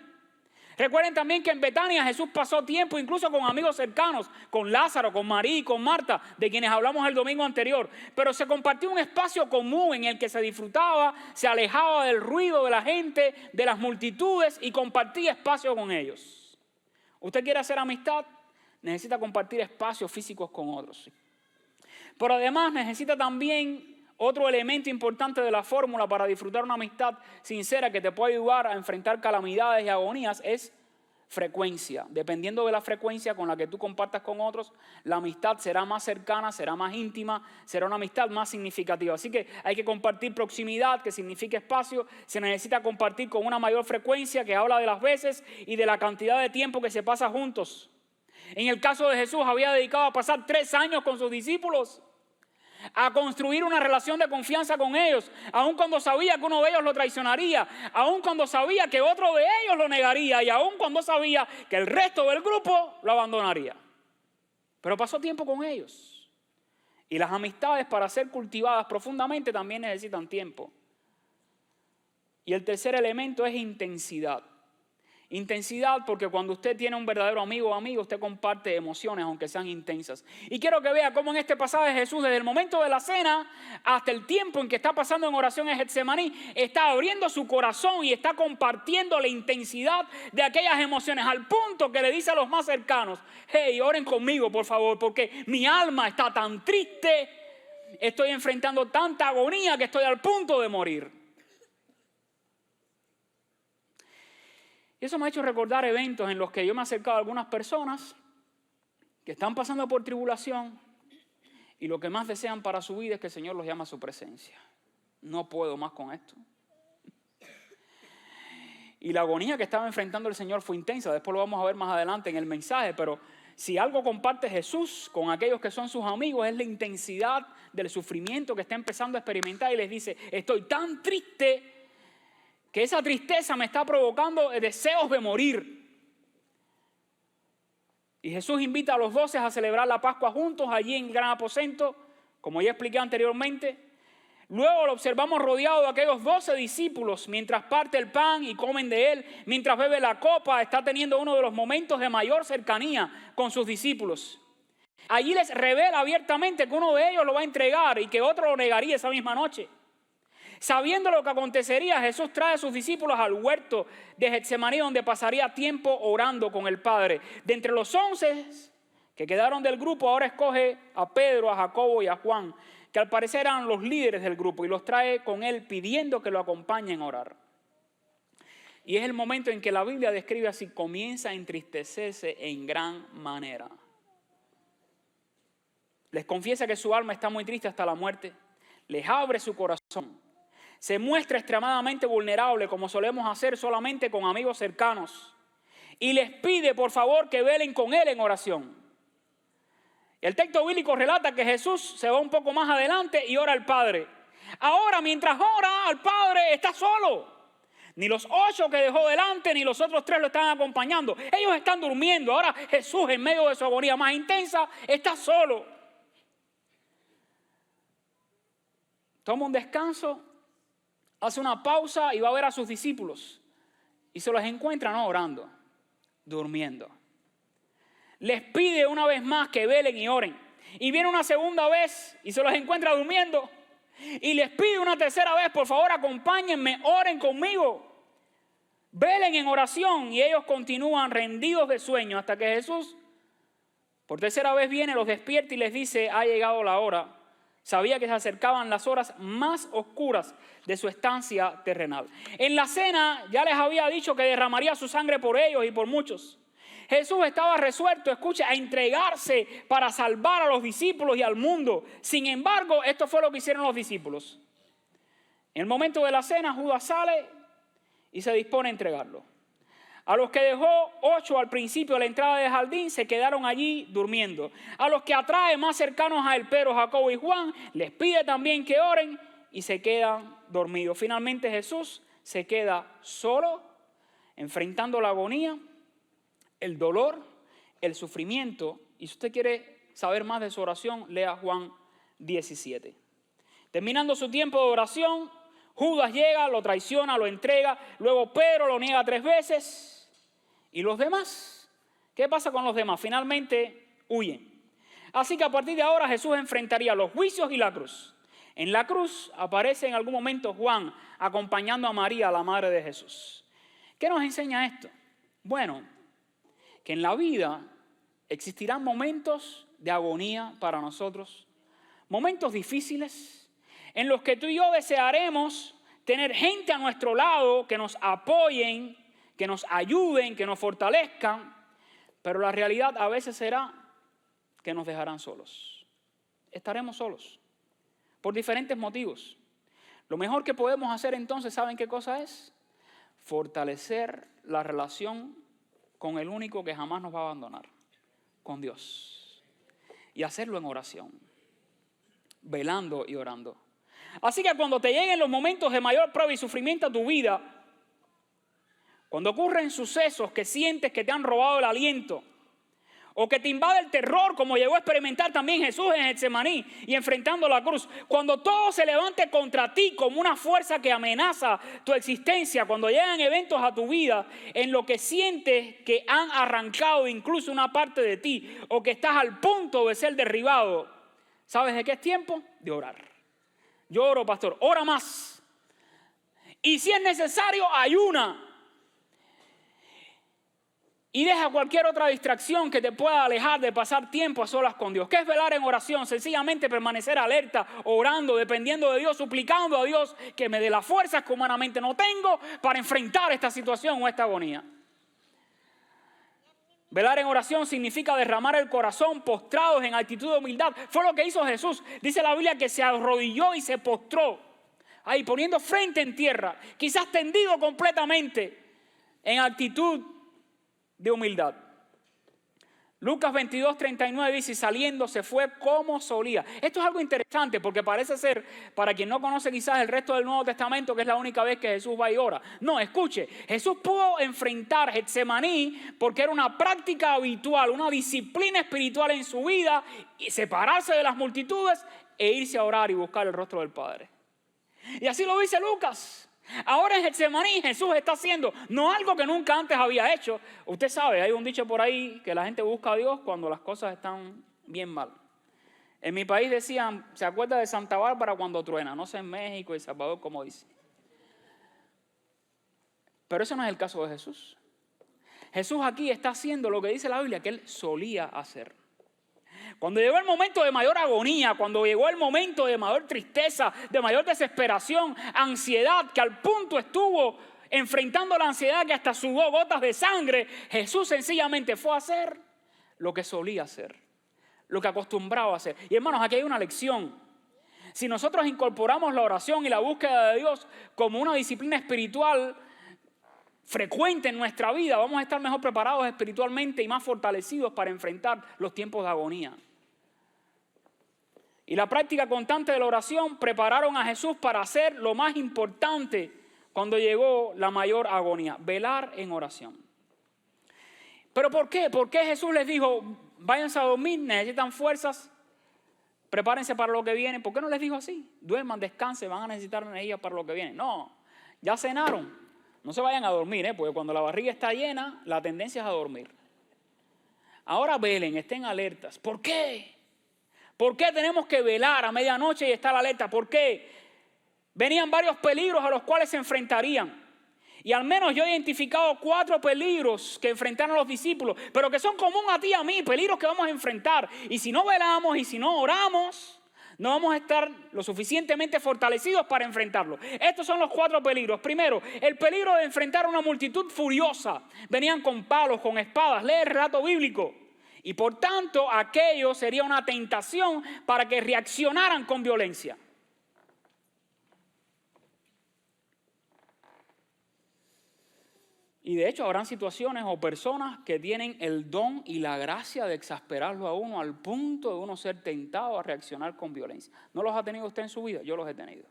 Recuerden también que en Betania Jesús pasó tiempo incluso con amigos cercanos, con Lázaro, con María y con Marta, de quienes hablamos el domingo anterior. Pero se compartió un espacio común en el que se disfrutaba, se alejaba del ruido de la gente, de las multitudes y compartía espacio con ellos. ¿Usted quiere hacer amistad? Necesita compartir espacios físicos con otros. Pero además necesita también otro elemento importante de la fórmula para disfrutar una amistad sincera que te puede ayudar a enfrentar calamidades y agonías es frecuencia. Dependiendo de la frecuencia con la que tú compartas con otros, la amistad será más cercana, será más íntima, será una amistad más significativa. Así que hay que compartir proximidad, que significa espacio. Se necesita compartir con una mayor frecuencia, que habla de las veces y de la cantidad de tiempo que se pasa juntos. En el caso de Jesús, había dedicado a pasar 3 años con sus discípulos, a construir una relación de confianza con ellos, aun cuando sabía que uno de ellos lo traicionaría, aun cuando sabía que otro de ellos lo negaría y aun cuando sabía que el resto del grupo lo abandonaría. Pero pasó tiempo con ellos. Y las amistades, para ser cultivadas profundamente, también necesitan tiempo. Y el tercer elemento es intensidad. Intensidad, porque cuando usted tiene un verdadero amigo o amiga, usted comparte emociones, aunque sean intensas. Y quiero que vea cómo en este pasaje Jesús, desde el momento de la cena hasta el tiempo en que está pasando en oración en Getsemaní, está abriendo su corazón y está compartiendo la intensidad de aquellas emociones, al punto que le dice a los más cercanos: hey, oren conmigo por favor, porque mi alma está tan triste, estoy enfrentando tanta agonía que estoy al punto de morir. Y eso me ha hecho recordar eventos en los que yo me he acercado a algunas personas que están pasando por tribulación y lo que más desean para su vida es que el Señor los llame a su presencia. No puedo más con esto. Y la agonía que estaba enfrentando el Señor fue intensa. Después lo vamos a ver más adelante en el mensaje. Pero si algo comparte Jesús con aquellos que son sus amigos es la intensidad del sufrimiento que está empezando a experimentar. Y les dice, estoy tan triste que esa tristeza me está provocando deseos de morir. Y Jesús invita a los 12 a celebrar la Pascua juntos allí en el gran aposento, como ya expliqué anteriormente. Luego lo observamos rodeado de aquellos 12 discípulos mientras parte el pan y comen de él, mientras bebe la copa, está teniendo uno de los momentos de mayor cercanía con sus discípulos. Allí les revela abiertamente que uno de ellos lo va a entregar y que otro lo negaría esa misma noche. Sabiendo lo que acontecería, Jesús trae a sus discípulos al huerto de Getsemaní, donde pasaría tiempo orando con el Padre. De entre los 11 que quedaron del grupo, ahora escoge a Pedro, a Jacobo y a Juan, que al parecer eran los líderes del grupo, y los trae con él pidiendo que lo acompañen a orar. Y es el momento en que la Biblia describe así: comienza a entristecerse en gran manera. Les confiesa que su alma está muy triste hasta la muerte. Les abre su corazón. Se muestra extremadamente vulnerable, como solemos hacer solamente con amigos cercanos. Y les pide, por favor, que velen con él en oración. El texto bíblico relata que Jesús se va un poco más adelante y ora al Padre. Ahora, mientras ora al Padre, está solo. Ni los 8 que dejó delante, ni los otros 3 lo están acompañando. Ellos están durmiendo. Ahora Jesús, en medio de su agonía más intensa, está solo. Toma un descanso, hace una pausa y va a ver a sus discípulos. Y se los encuentra no orando, durmiendo. Les pide una vez más que velen y oren. Y viene una segunda vez y se los encuentra durmiendo. Y les pide una tercera vez, por favor acompáñenme, oren conmigo. Velen en oración. Y ellos continúan rendidos de sueño hasta que Jesús por tercera vez viene, los despierta y les dice: ha llegado la hora. Sabía que se acercaban las horas más oscuras de su estancia terrenal. En la cena ya les había dicho que derramaría su sangre por ellos y por muchos. Jesús estaba resuelto, escucha, a entregarse para salvar a los discípulos y al mundo. Sin embargo, esto fue lo que hicieron los discípulos. En el momento de la cena, Judas sale y se dispone a entregarlo. A los que dejó 8 al principio de la entrada del jardín se quedaron allí durmiendo. A los que atrae más cercanos a él, Pedro, Jacobo y Juan, les pide también que oren y se quedan dormidos. Finalmente Jesús se queda solo, enfrentando la agonía, el dolor, el sufrimiento. Y si usted quiere saber más de su oración, lea Juan 17. Terminando su tiempo de oración, Judas llega, lo traiciona, lo entrega. Luego Pedro lo niega 3 veces. ¿Y los demás? ¿Qué pasa con los demás? Finalmente huyen. Así que a partir de ahora Jesús enfrentaría los juicios y la cruz. En la cruz aparece en algún momento Juan acompañando a María, la madre de Jesús. ¿Qué nos enseña esto? Bueno, que en la vida existirán momentos de agonía para nosotros, momentos difíciles en los que tú y yo desearemos tener gente a nuestro lado que nos apoyen, que nos ayuden, que nos fortalezcan, pero la realidad a veces será que nos dejarán solos. Estaremos solos por diferentes motivos. Lo mejor que podemos hacer entonces, ¿saben qué cosa es? Fortalecer la relación con el único que jamás nos va a abandonar, con Dios. Y hacerlo en oración, velando y orando. Así que cuando te lleguen los momentos de mayor prueba y sufrimiento a tu vida, cuando ocurren sucesos que sientes que te han robado el aliento, o que te invade el terror, como llegó a experimentar también Jesús en Getsemaní y enfrentando la cruz, cuando todo se levante contra ti como una fuerza que amenaza tu existencia, cuando llegan eventos a tu vida en lo que sientes que han arrancado incluso una parte de ti, o que estás al punto de ser derribado, ¿sabes de qué es tiempo? De orar. Yo oro, pastor, ora más. Y si es necesario, ayuna. Y deja cualquier otra distracción que te pueda alejar de pasar tiempo a solas con Dios. ¿Qué es velar en oración? Sencillamente permanecer alerta, orando, dependiendo de Dios, suplicando a Dios que me dé las fuerzas que humanamente no tengo para enfrentar esta situación o esta agonía. Velar en oración significa derramar el corazón postrados en actitud de humildad. Fue lo que hizo Jesús. Dice la Biblia que se arrodilló y se postró. Ahí poniendo frente en tierra, quizás tendido completamente en actitud de humildad. Lucas 22:39 dice, saliendo se fue como solía. Esto es algo interesante porque parece ser, para quien no conoce quizás el resto del Nuevo Testamento, que es la única vez que Jesús va y ora. No, escuche, Jesús pudo enfrentar Getsemaní porque era una práctica habitual, una disciplina espiritual en su vida, y separarse de las multitudes e irse a orar y buscar el rostro del Padre. Y así lo dice Lucas. Ahora en Getsemaní Jesús está haciendo no algo que nunca antes había hecho. Usted sabe, hay un dicho por ahí que la gente busca a Dios cuando las cosas están bien mal. En mi país decían, se acuerda de Santa Bárbara cuando truena. No sé en México y El Salvador cómo dice. Pero ese no es el caso de Jesús. Jesús aquí está haciendo lo que dice la Biblia que él solía hacer. Cuando llegó el momento de mayor agonía, cuando llegó el momento de mayor tristeza, de mayor desesperación, ansiedad, que al punto estuvo enfrentando la ansiedad que hasta sudó gotas de sangre, Jesús sencillamente fue a hacer lo que solía hacer, lo que acostumbraba a hacer. Y hermanos, aquí hay una lección. Si nosotros incorporamos la oración y la búsqueda de Dios como una disciplina espiritual frecuente en nuestra vida, vamos a estar mejor preparados espiritualmente y más fortalecidos para enfrentar los tiempos de agonía. Y la práctica constante de la oración prepararon a Jesús para hacer lo más importante cuando llegó la mayor agonía, velar en oración. ¿Pero por qué? ¿Por qué Jesús les dijo, váyanse a dormir, necesitan fuerzas, prepárense para lo que viene? ¿Por qué no les dijo así? Duerman, descansen, van a necesitar energía para lo que viene. No, ya cenaron, no se vayan a dormir, porque cuando la barriga está llena, la tendencia es a dormir. Ahora velen, estén alertas. ¿Por qué? ¿Por qué tenemos que velar a medianoche y estar alerta? ¿Por qué? Venían varios peligros a los cuales se enfrentarían. Y al menos yo he identificado 4 peligros que enfrentaron los discípulos, pero que son comunes a ti y a mí, peligros que vamos a enfrentar. Y si no velamos y si no oramos, no vamos a estar lo suficientemente fortalecidos para enfrentarlo. Estos son los 4 peligros. Primero, el peligro de enfrentar a una multitud furiosa. Venían con palos, con espadas. Lee el relato bíblico. Y por tanto, aquello sería una tentación para que reaccionaran con violencia. Y de hecho habrán situaciones o personas que tienen el don y la gracia de exasperarlo a uno al punto de uno ser tentado a reaccionar con violencia. ¿No los ha tenido usted en su vida? Yo los he tenido.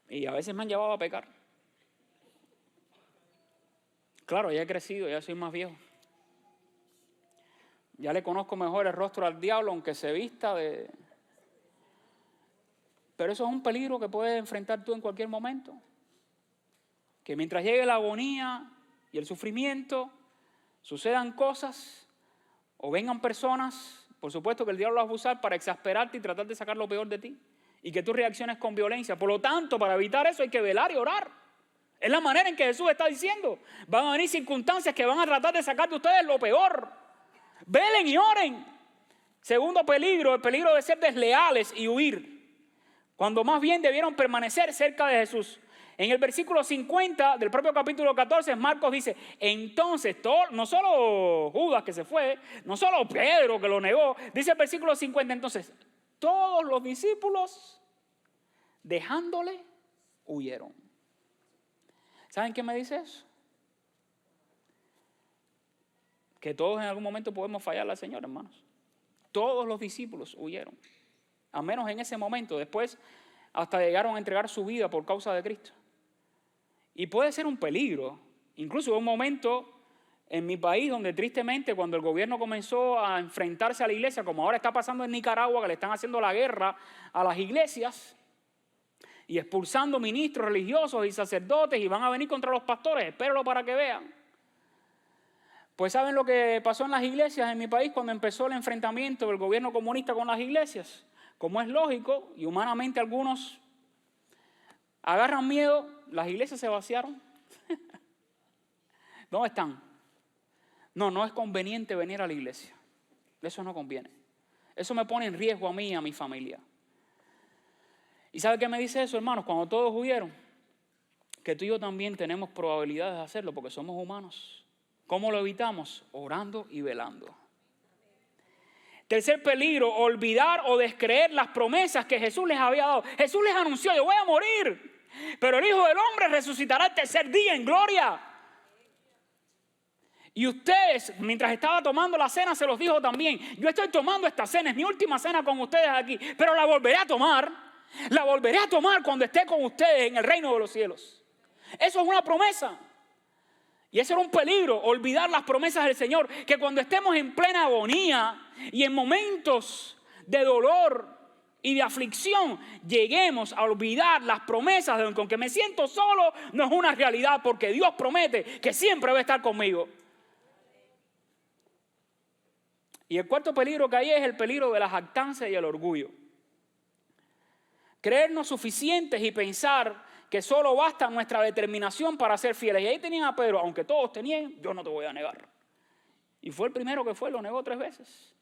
Y a veces me han llevado a pecar. Claro, ya he crecido, ya soy más viejo. Ya le conozco mejor el rostro al diablo, aunque se vista de... Pero eso es un peligro que puedes enfrentar tú en cualquier momento. Que mientras llegue la agonía y el sufrimiento, sucedan cosas o vengan personas, por supuesto que el diablo las va a usar para exasperarte y tratar de sacar lo peor de ti. Y que tú reacciones con violencia. Por lo tanto, para evitar eso hay que velar y orar. Es la manera en que Jesús está diciendo. Van a venir circunstancias que van a tratar de sacar de ustedes lo peor. Velen y oren. Segundo peligro, el peligro de ser desleales y huir. Cuando más bien debieron permanecer cerca de Jesús. En el versículo 50 del propio capítulo 14, Marcos dice, entonces, no solo Judas que se fue, no solo Pedro que lo negó, dice el versículo 50, entonces, todos los discípulos, dejándole, huyeron. ¿Saben qué me dice eso? Que todos en algún momento podemos fallarle al Señor, hermanos. Todos los discípulos huyeron. Al menos en ese momento. Después hasta llegaron a entregar su vida por causa de Cristo. Y puede ser un peligro. Incluso hubo un momento en mi país donde tristemente cuando el gobierno comenzó a enfrentarse a la iglesia, como ahora está pasando en Nicaragua, que le están haciendo la guerra a las iglesias, y expulsando ministros religiosos y sacerdotes y van a venir contra los pastores, espérenlo para que vean. Pues ¿saben lo que pasó en las iglesias en mi país cuando empezó el enfrentamiento del gobierno comunista con las iglesias? Como es lógico y humanamente algunos agarran miedo, las iglesias se vaciaron. ¿Dónde están? No es conveniente venir a la iglesia. Eso no conviene. Eso me pone en riesgo a mí y a mi familia. ¿Y sabe qué me dice eso, hermanos? Cuando todos huyeron, que tú y yo también tenemos probabilidades de hacerlo porque somos humanos. ¿Cómo lo evitamos? Orando y velando. Tercer peligro, olvidar o descreer las promesas que Jesús les había dado. Jesús les anunció: yo voy a morir, pero el Hijo del Hombre resucitará el tercer día en gloria. Y ustedes, mientras estaba tomando la cena, se los dijo también: yo estoy tomando esta cena, es mi última cena con ustedes aquí, pero la volveré a tomar. La volveré a tomar cuando esté con ustedes en el reino de los cielos. Eso es una promesa. Y eso era un peligro, olvidar las promesas del Señor. Que cuando estemos en plena agonía y en momentos de dolor y de aflicción, lleguemos a olvidar las promesas de con que me siento solo, no es una realidad, porque Dios promete que siempre va a estar conmigo. Y el cuarto peligro que hay es el peligro de la jactancia y el orgullo. Creernos suficientes y pensar que solo basta nuestra determinación para ser fieles. Y ahí tenían a Pedro: aunque todos tenían, yo no te voy a negar. Y fue el primero que fue, lo negó 3 veces.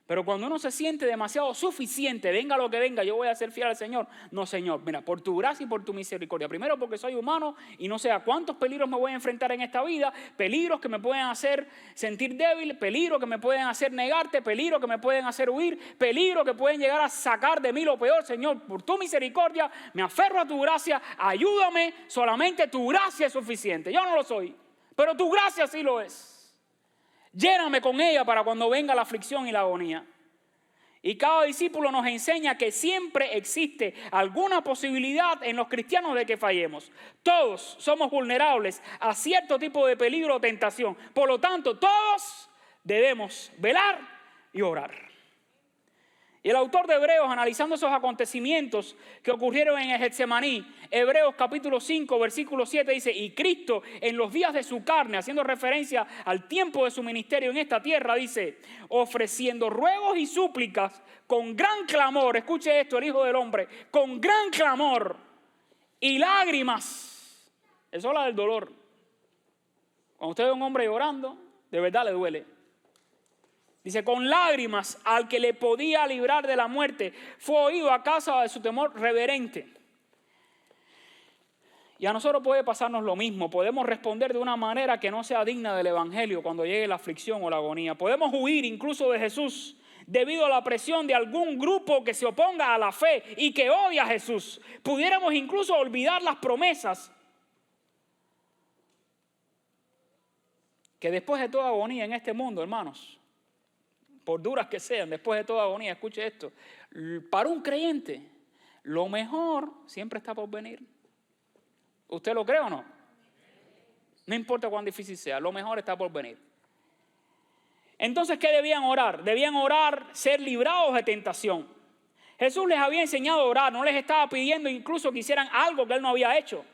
Pero cuando uno se siente demasiado suficiente, venga lo que venga, yo voy a ser fiel al Señor. No, Señor, mira, por tu gracia y por tu misericordia. Primero, porque soy humano y no sé a cuántos peligros me voy a enfrentar en esta vida. Peligros que me pueden hacer sentir débil, peligros que me pueden hacer negarte, peligros que me pueden hacer huir, peligros que pueden llegar a sacar de mí lo peor. Señor, por tu misericordia, me aferro a tu gracia, ayúdame, solamente tu gracia es suficiente. Yo no lo soy, pero tu gracia sí lo es. Lléname con ella para cuando venga la aflicción y la agonía. Y cada discípulo nos enseña que siempre existe alguna posibilidad en los cristianos de que fallemos. Todos somos vulnerables a cierto tipo de peligro o tentación. Por lo tanto, todos debemos velar y orar. Y el autor de Hebreos, analizando esos acontecimientos que ocurrieron en el Getsemaní, Hebreos capítulo 5, versículo 7 dice: y Cristo en los días de su carne, haciendo referencia al tiempo de su ministerio en esta tierra, dice: ofreciendo ruegos y súplicas con gran clamor, escuche esto, el Hijo del Hombre, con gran clamor y lágrimas. Eso habla del dolor. Cuando usted ve a un hombre llorando, de verdad le duele. Dice: con lágrimas al que le podía librar de la muerte, fue oído a causa de su temor reverente. Y a nosotros puede pasarnos lo mismo. Podemos responder de una manera que no sea digna del Evangelio cuando llegue la aflicción o la agonía. Podemos huir incluso de Jesús debido a la presión de algún grupo que se oponga a la fe y que odia a Jesús. Pudiéramos incluso olvidar las promesas que después de toda agonía en este mundo, hermanos, por duras que sean, después de toda agonía, escuche esto: para un creyente, lo mejor siempre está por venir. ¿Usted lo cree o no? No importa cuán difícil sea, lo mejor está por venir. Entonces, ¿qué debían orar? Debían orar ser librados de tentación. Jesús les había enseñado a orar, no les estaba pidiendo incluso que hicieran algo que Él no había hecho,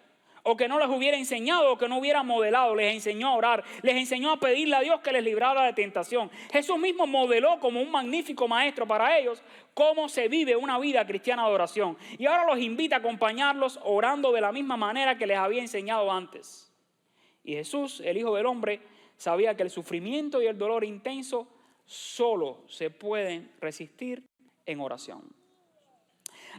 o que no les hubiera enseñado, o que no hubiera modelado. Les enseñó a orar, les enseñó a pedirle a Dios que les librara de tentación. Jesús mismo modeló como un magnífico maestro para ellos cómo se vive una vida cristiana de oración. Y ahora los invita a acompañarlos orando de la misma manera que les había enseñado antes. Y Jesús, el Hijo del Hombre, sabía que el sufrimiento y el dolor intenso solo se pueden resistir en oración.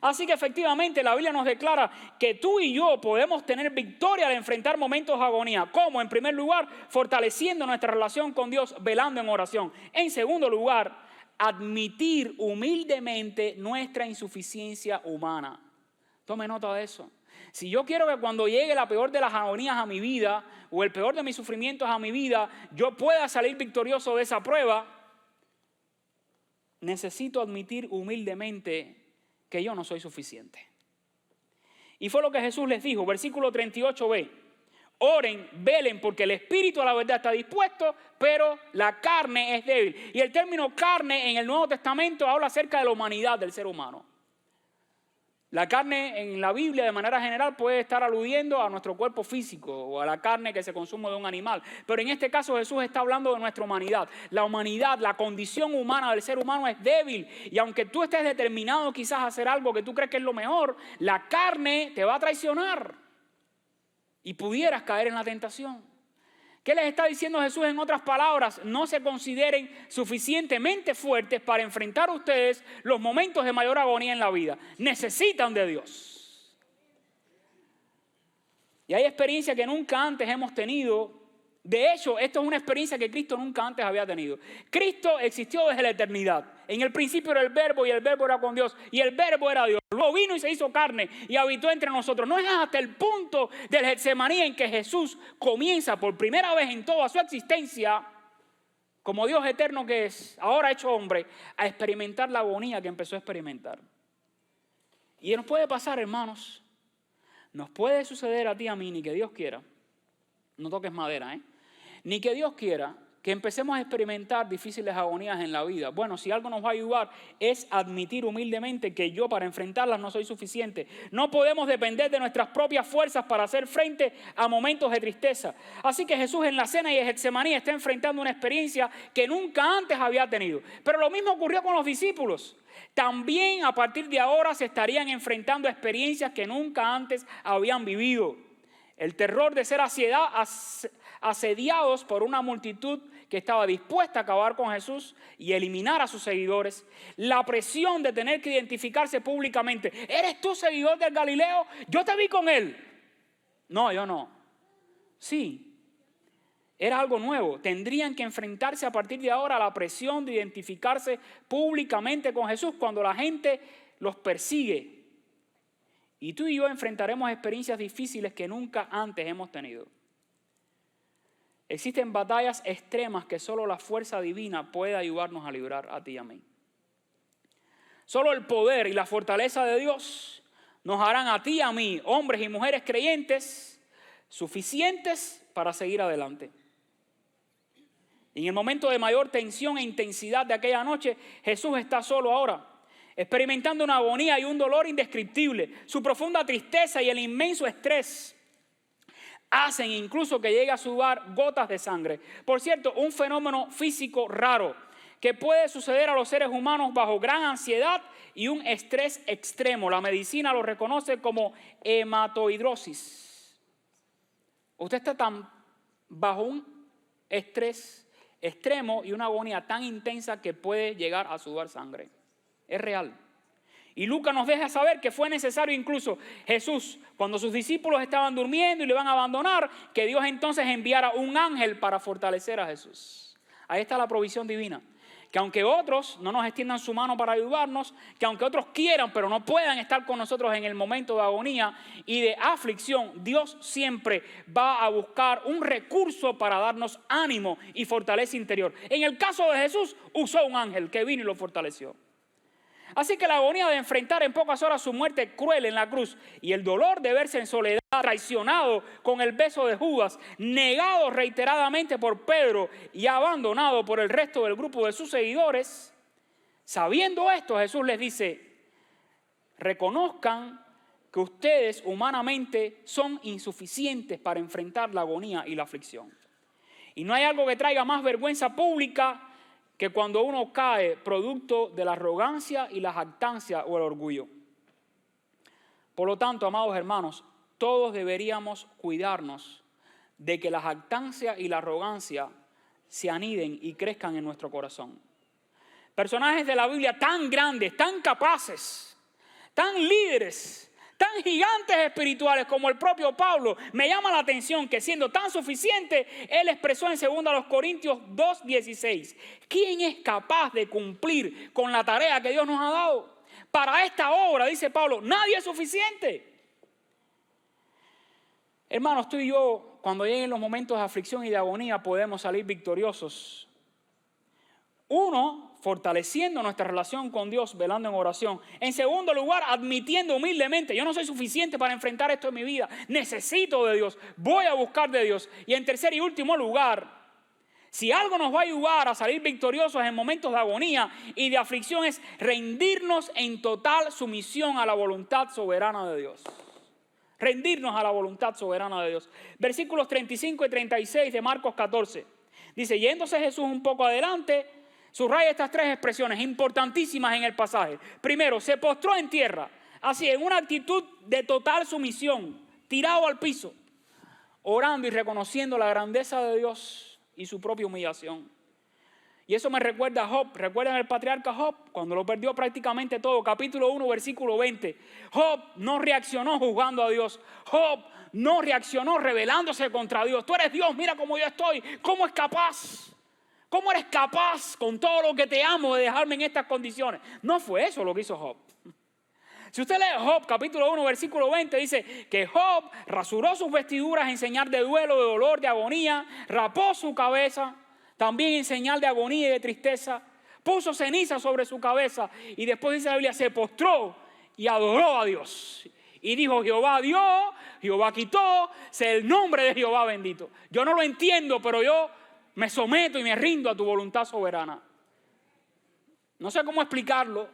Así que efectivamente la Biblia nos declara que tú y yo podemos tener victoria al enfrentar momentos de agonía. ¿Cómo? En primer lugar, fortaleciendo nuestra relación con Dios, velando en oración. En segundo lugar, admitir humildemente nuestra insuficiencia humana. Tome nota de eso. Si yo quiero que cuando llegue la peor de las agonías a mi vida, o el peor de mis sufrimientos a mi vida, yo pueda salir victorioso de esa prueba, necesito admitir humildemente que yo no soy suficiente. Y fue lo que Jesús les dijo, versículo 38b: oren, velen, porque el espíritu a la verdad está dispuesto, pero la carne es débil. Y el término carne en el Nuevo Testamento habla acerca de la humanidad del ser humano. La carne en la Biblia de manera general puede estar aludiendo a nuestro cuerpo físico o a la carne que se consume de un animal. Pero en este caso Jesús está hablando de nuestra humanidad. La humanidad, la condición humana del ser humano es débil. Y aunque tú estés determinado quizás a hacer algo que tú crees que es lo mejor, la carne te va a traicionar y pudieras caer en la tentación. ¿Qué les está diciendo Jesús en otras palabras? No se consideren suficientemente fuertes para enfrentar ustedes los momentos de mayor agonía en la vida. Necesitan de Dios. Y hay experiencias que nunca antes hemos tenido. De hecho, esto es una experiencia que Cristo nunca antes había tenido. Cristo existió desde la eternidad. En el principio era el Verbo y el Verbo era con Dios y el Verbo era Dios. Luego vino y se hizo carne y habitó entre nosotros. No es hasta el punto del Getsemaní en que Jesús comienza por primera vez en toda su existencia, como Dios eterno que es, ahora hecho hombre, a experimentar la agonía que empezó a experimentar. Y nos puede pasar, hermanos, nos puede suceder a ti y a mí, ni que Dios quiera, no toques madera, ni que Dios quiera que empecemos a experimentar difíciles agonías en la vida. Bueno, si algo nos va a ayudar es admitir humildemente que yo para enfrentarlas no soy suficiente. No podemos depender de nuestras propias fuerzas para hacer frente a momentos de tristeza. Así que Jesús en la cena y en Getsemaní está enfrentando una experiencia que nunca antes había tenido. Pero lo mismo ocurrió con los discípulos. También a partir de ahora se estarían enfrentando a experiencias que nunca antes habían vivido. El terror de ser asediados por una multitud que estaba dispuesta a acabar con Jesús y eliminar a sus seguidores. La presión de tener que identificarse públicamente. ¿Eres tú seguidor del Galileo? Yo te vi con él. No, yo no. Sí, era algo nuevo. Tendrían que enfrentarse a partir de ahora a la presión de identificarse públicamente con Jesús cuando la gente los persigue. Y tú y yo enfrentaremos experiencias difíciles que nunca antes hemos tenido. Existen batallas extremas que solo la fuerza divina puede ayudarnos a librar a ti y a mí. Solo el poder y la fortaleza de Dios nos harán a ti y a mí, hombres y mujeres creyentes, suficientes para seguir adelante. En el momento de mayor tensión e intensidad de aquella noche, Jesús está solo ahora, experimentando una agonía y un dolor indescriptible. Su profunda tristeza y el inmenso estrés hacen incluso que llegue a sudar gotas de sangre. Por cierto, un fenómeno físico raro que puede suceder a los seres humanos bajo gran ansiedad y un estrés extremo. La medicina lo reconoce como hematohidrosis. Usted está tan bajo un estrés extremo y una agonía tan intensa que puede llegar a sudar sangre. Es real. Y Lucas nos deja saber que fue necesario incluso Jesús, cuando sus discípulos estaban durmiendo y le iban a abandonar, que Dios entonces enviara un ángel para fortalecer a Jesús. Ahí está la provisión divina. Que aunque otros no nos extiendan su mano para ayudarnos, que aunque otros quieran pero no puedan estar con nosotros en el momento de agonía y de aflicción, Dios siempre va a buscar un recurso para darnos ánimo y fortaleza interior. En el caso de Jesús, usó un ángel que vino y lo fortaleció. Así que la agonía de enfrentar en pocas horas su muerte cruel en la cruz y el dolor de verse en soledad, traicionado con el beso de Judas, negado reiteradamente por Pedro y abandonado por el resto del grupo de sus seguidores, sabiendo esto, Jesús les dice: reconozcan que ustedes humanamente son insuficientes para enfrentar la agonía y la aflicción. Y no hay algo que traiga más vergüenza pública que cuando uno cae producto de la arrogancia y la jactancia o el orgullo. Por lo tanto, amados hermanos, todos deberíamos cuidarnos de que la jactancia y la arrogancia se aniden y crezcan en nuestro corazón. Personajes de la Biblia tan grandes, tan capaces, tan líderes, tan gigantes espirituales como el propio Pablo, me llama la atención que siendo tan suficiente, él expresó en 2 Corintios 2:16, ¿quién es capaz de cumplir con la tarea que Dios nos ha dado? Para esta obra, dice Pablo, nadie es suficiente. Hermanos, tú y yo, cuando lleguen los momentos de aflicción y de agonía, podemos salir victoriosos. Uno, fortaleciendo nuestra relación con Dios, velando en oración. En segundo lugar, admitiendo humildemente, yo no soy suficiente para enfrentar esto en mi vida. Necesito de Dios, voy a buscar de Dios. Y en tercer y último lugar, si algo nos va a ayudar a salir victoriosos en momentos de agonía y de aflicción es rendirnos en total sumisión a la voluntad soberana de Dios. Rendirnos a la voluntad soberana de Dios. Versículos 35 y 36 de Marcos 14. Dice, yéndose Jesús un poco adelante, subraya estas tres expresiones importantísimas en el pasaje. Primero, se postró en tierra, así en una actitud de total sumisión, tirado al piso, orando y reconociendo la grandeza de Dios y su propia humillación. Y eso me recuerda a Job. ¿Recuerdan el patriarca Job? Cuando lo perdió prácticamente todo. Capítulo 1, versículo 20. Job no reaccionó juzgando a Dios. Job no reaccionó rebelándose contra Dios. Tú eres Dios, mira cómo yo estoy. ¿Cómo es capaz? ¿Cómo eres capaz con todo lo que te amo de dejarme en estas condiciones? No fue eso lo que hizo Job. Si usted lee Job, capítulo 1, versículo 20, dice que Job rasuró sus vestiduras en señal de duelo, de dolor, de agonía, rapó su cabeza, también en señal de agonía y de tristeza, puso ceniza sobre su cabeza y después dice la Biblia, se postró y adoró a Dios. Y dijo, Jehová dio, Jehová quitó, sea el nombre de Jehová bendito. Yo no lo entiendo, pero yo me someto y me rindo a tu voluntad soberana. No sé cómo explicarlo.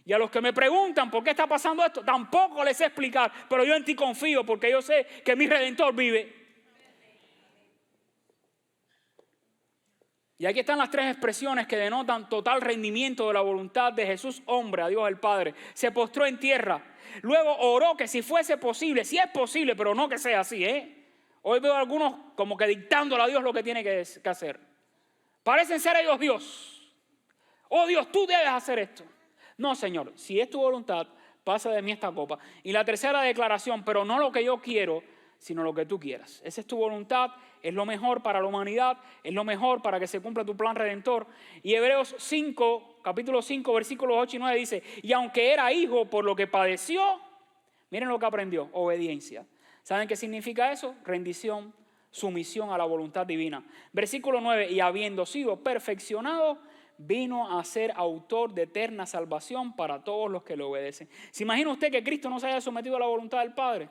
Y a los que me preguntan por qué está pasando esto, tampoco les sé explicar, pero yo en ti confío porque yo sé que mi Redentor vive. Y aquí están las tres expresiones que denotan total rendimiento de la voluntad de Jesús, hombre, a Dios el Padre. Se postró en tierra, luego oró que si fuese posible, si es posible, pero no que sea así, Hoy veo a algunos como que dictándole a Dios lo que tiene que hacer. Parecen ser ellos Dios. Oh Dios, tú debes hacer esto. No, Señor, si es tu voluntad, pasa de mí esta copa. Y la tercera declaración, pero no lo que yo quiero, sino lo que tú quieras. Esa es tu voluntad, es lo mejor para la humanidad, es lo mejor para que se cumpla tu plan redentor. Y Hebreos 5, capítulo 5, versículos 8 y 9 dice, y aunque era hijo por lo que padeció, miren lo que aprendió, obediencia. ¿Saben qué significa eso? Rendición, sumisión a la voluntad divina. Versículo 9, y habiendo sido perfeccionado, vino a ser autor de eterna salvación para todos los que le obedecen. ¿Se imagina usted que Cristo no se haya sometido a la voluntad del Padre?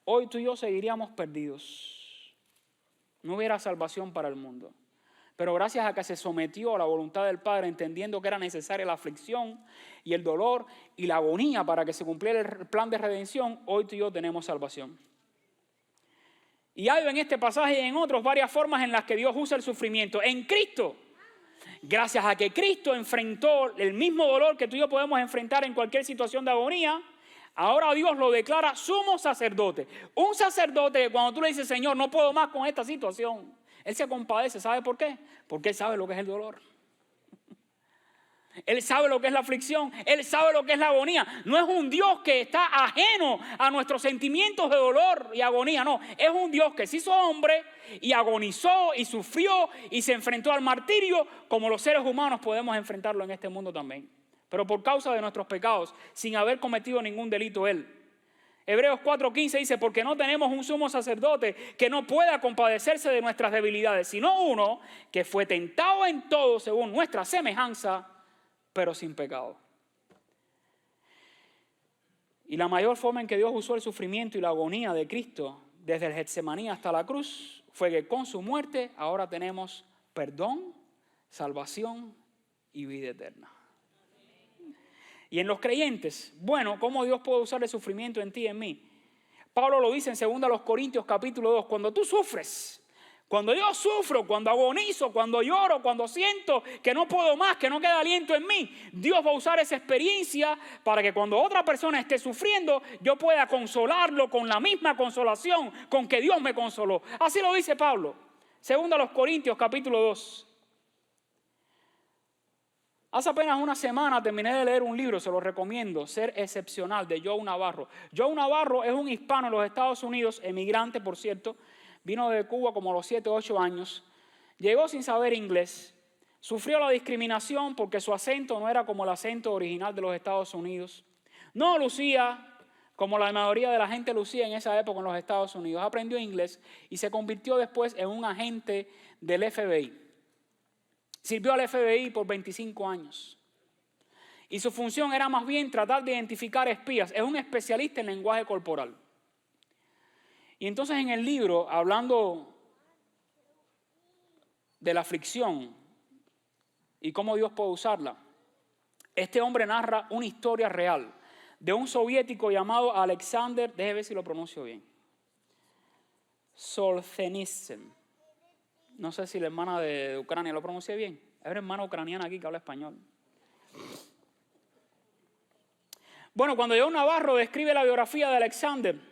Hoy tú y yo seguiríamos perdidos. No hubiera salvación para el mundo. Pero gracias a que se sometió a la voluntad del Padre, entendiendo que era necesaria la aflicción y el dolor y la agonía para que se cumpliera el plan de redención, hoy tú y yo tenemos salvación. Y hay en este pasaje y en otros varias formas en las que Dios usa el sufrimiento. En Cristo, gracias a que Cristo enfrentó el mismo dolor que tú y yo podemos enfrentar en cualquier situación de agonía, ahora Dios lo declara sumo sacerdote. Un sacerdote que cuando tú le dices, Señor, no puedo más con esta situación, Él se compadece. ¿Sabe por qué? Porque Él sabe lo que es el dolor. Él sabe lo que es la aflicción. Él sabe lo que es la agonía. No es un Dios que está ajeno a nuestros sentimientos de dolor y agonía. No, es un Dios que se hizo hombre y agonizó y sufrió y se enfrentó al martirio como los seres humanos podemos enfrentarlo en este mundo también. Pero por causa de nuestros pecados, sin haber cometido ningún delito Él. Hebreos 4:15 dice, porque no tenemos un sumo sacerdote que no pueda compadecerse de nuestras debilidades, sino uno que fue tentado en todo según nuestra semejanza, pero sin pecado. Y la mayor forma en que Dios usó el sufrimiento y la agonía de Cristo desde el Getsemaní hasta la cruz fue que con su muerte ahora tenemos perdón, salvación y vida eterna. Y en los creyentes, bueno, ¿cómo Dios puede usar el sufrimiento en ti y en mí? Pablo lo dice en 2 Corintios capítulo 2, cuando tú sufres, cuando yo sufro, cuando agonizo, cuando lloro, cuando siento que no puedo más, que no queda aliento en mí, Dios va a usar esa experiencia para que cuando otra persona esté sufriendo, yo pueda consolarlo con la misma consolación con que Dios me consoló. Así lo dice Pablo, 2 Corintios capítulo 2. Hace apenas una semana terminé de leer un libro, se lo recomiendo, Ser Excepcional, de Joe Navarro. Joe Navarro es un hispano en los Estados Unidos, emigrante por cierto, vino de Cuba como a los 7 o 8 años, llegó sin saber inglés, sufrió la discriminación porque su acento no era como el acento original de los Estados Unidos, no lucía como la mayoría de la gente lucía en esa época en los Estados Unidos, aprendió inglés y se convirtió después en un agente del FBI. Sirvió al FBI por 25 años. Y su función era más bien tratar de identificar espías. Es un especialista en lenguaje corporal. Y entonces en el libro, hablando de la aflicción y cómo Dios puede usarla, este hombre narra una historia real de un soviético llamado Alexander, déjeme ver si lo pronuncio bien, Solzhenitsyn. No sé si la hermana de Ucrania lo pronuncia bien. Hay una hermana ucraniana aquí que habla español. Bueno, cuando Joe Navarro describe la biografía de Alexander,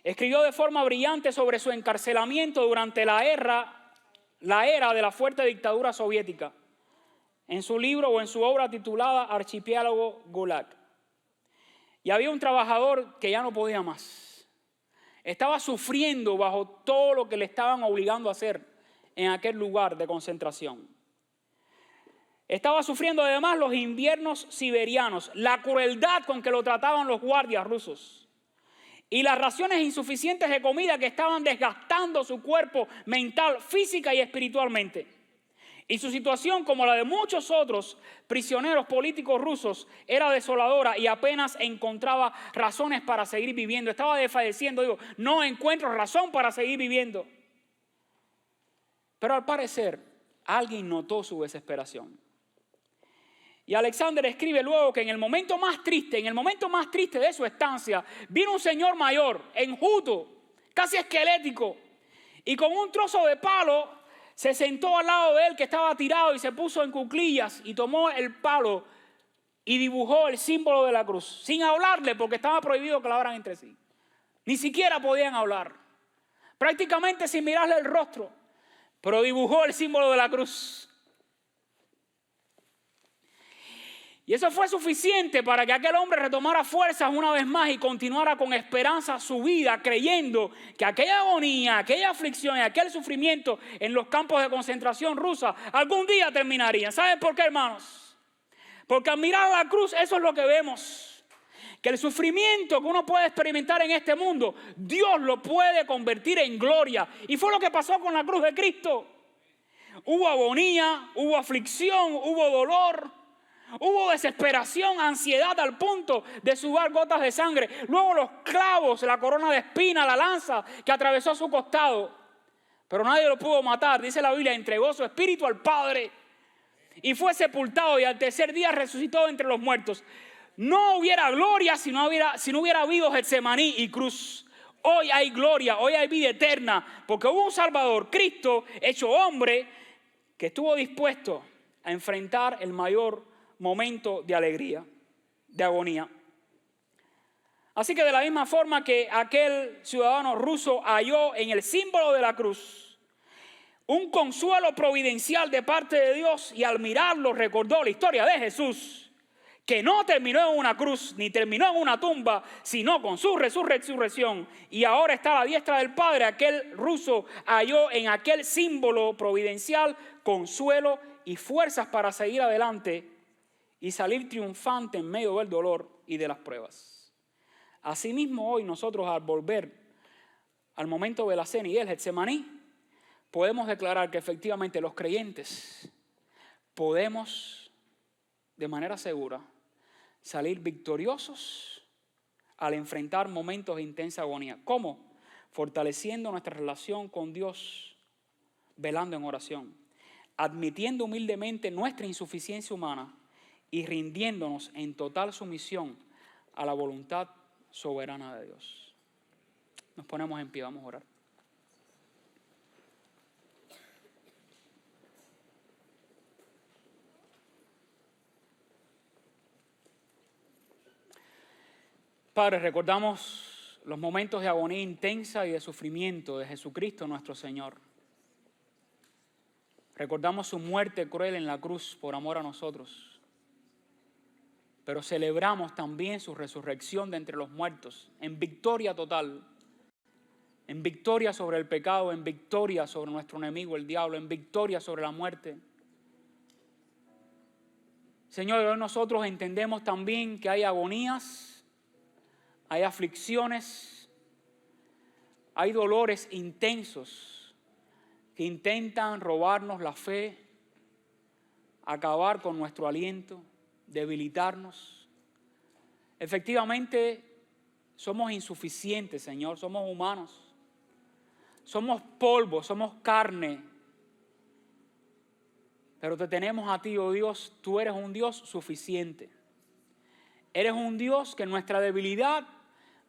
escribió de forma brillante sobre su encarcelamiento durante la guerra la era de la fuerte dictadura soviética, en su libro o en su obra titulada Archipiélago Gulag. Y había un trabajador que ya no podía más. Estaba sufriendo bajo todo lo que le estaban obligando a hacer en aquel lugar de concentración. Estaba sufriendo además los inviernos siberianos, la crueldad con que lo trataban los guardias rusos y las raciones insuficientes de comida que estaban desgastando su cuerpo mental, física y espiritualmente. Y su situación, como la de muchos otros prisioneros políticos rusos, era desoladora y apenas encontraba razones para seguir viviendo. Estaba desfalleciendo, no encuentro razón para seguir viviendo. Pero al parecer, alguien notó su desesperación. Y Alexander escribe luego que en el momento más triste de su estancia, vino un señor mayor, enjuto, casi esquelético, y con un trozo de palo se sentó al lado de él que estaba tirado y se puso en cuclillas y tomó el palo y dibujó el símbolo de la cruz, sin hablarle porque estaba prohibido que la hablaran entre sí. Ni siquiera podían hablar, prácticamente sin mirarle el rostro, pero dibujó el símbolo de la cruz. Y eso fue suficiente para que aquel hombre retomara fuerzas una vez más y continuara con esperanza su vida, creyendo que aquella agonía, aquella aflicción y aquel sufrimiento en los campos de concentración rusa algún día terminarían. ¿Saben por qué, hermanos? Porque al mirar la cruz, eso es lo que vemos. Que el sufrimiento que uno puede experimentar en este mundo, Dios lo puede convertir en gloria. Y fue lo que pasó con la cruz de Cristo. Hubo agonía, hubo aflicción, hubo dolor. Hubo desesperación, ansiedad al punto de sudar gotas de sangre. Luego los clavos, la corona de espina, la lanza que atravesó su costado. Pero nadie lo pudo matar. Dice la Biblia, entregó su espíritu al Padre. Y fue sepultado y al tercer día resucitó entre los muertos. No hubiera gloria si no hubiera habido Getsemaní y cruz. Hoy hay gloria, hoy hay vida eterna. Porque hubo un Salvador, Cristo, hecho hombre, que estuvo dispuesto a enfrentar el mayor momento de alegría, de agonía. Así que de la misma forma que aquel ciudadano ruso halló en el símbolo de la cruz un consuelo providencial de parte de Dios, y al mirarlo recordó la historia de Jesús, que no terminó en una cruz ni terminó en una tumba, sino con su resurrección, y ahora está a la diestra del Padre. Aquel ruso halló en aquel símbolo providencial consuelo y fuerzas para seguir adelante y salir triunfante en medio del dolor y de las pruebas. Asimismo, hoy nosotros, al volver al momento de la cena y del Getsemaní, podemos declarar que efectivamente los creyentes podemos de manera segura salir victoriosos al enfrentar momentos de intensa agonía. ¿Cómo? Fortaleciendo nuestra relación con Dios, velando en oración, admitiendo humildemente nuestra insuficiencia humana y rindiéndonos en total sumisión a la voluntad soberana de Dios. Nos ponemos en pie, vamos a orar. Padre, recordamos los momentos de agonía intensa y de sufrimiento de Jesucristo nuestro Señor. Recordamos su muerte cruel en la cruz por amor a nosotros. Pero celebramos también su resurrección de entre los muertos, en victoria total, en victoria sobre el pecado, en victoria sobre nuestro enemigo, el diablo, en victoria sobre la muerte. Señor, hoy nosotros entendemos también que hay agonías, hay aflicciones, hay dolores intensos que intentan robarnos la fe, acabar con nuestro aliento, debilitarnos. Efectivamente, somos insuficientes, Señor, somos humanos, somos polvo, somos carne, pero te tenemos a ti, oh Dios. Tú eres un Dios suficiente, eres un Dios que en nuestra debilidad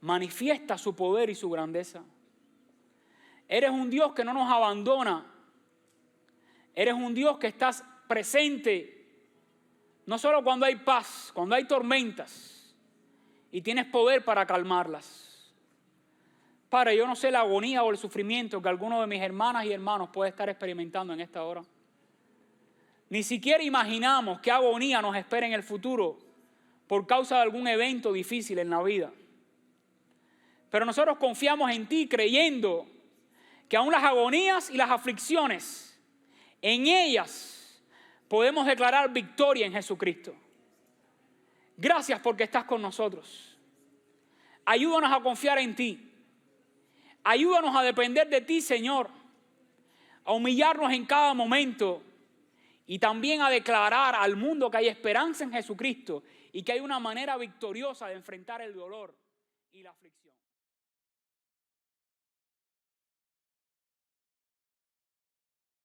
manifiesta su poder y su grandeza. Eres un Dios que no nos abandona, eres un Dios que estás presente no solo cuando hay paz, cuando hay tormentas, y tienes poder para calmarlas, Padre, yo no sé la agonía o el sufrimiento que alguno de mis hermanas y hermanos puede estar experimentando en esta hora. Ni siquiera imaginamos qué agonía nos espera en el futuro por causa de algún evento difícil en la vida. Pero nosotros confiamos en ti creyendo que aún las agonías y las aflicciones, en ellas podemos declarar victoria en Jesucristo. Gracias porque estás con nosotros. Ayúdanos a confiar en ti. Ayúdanos a depender de ti, Señor. A humillarnos en cada momento y también a declarar al mundo que hay esperanza en Jesucristo y que hay una manera victoriosa de enfrentar el dolor y la aflicción.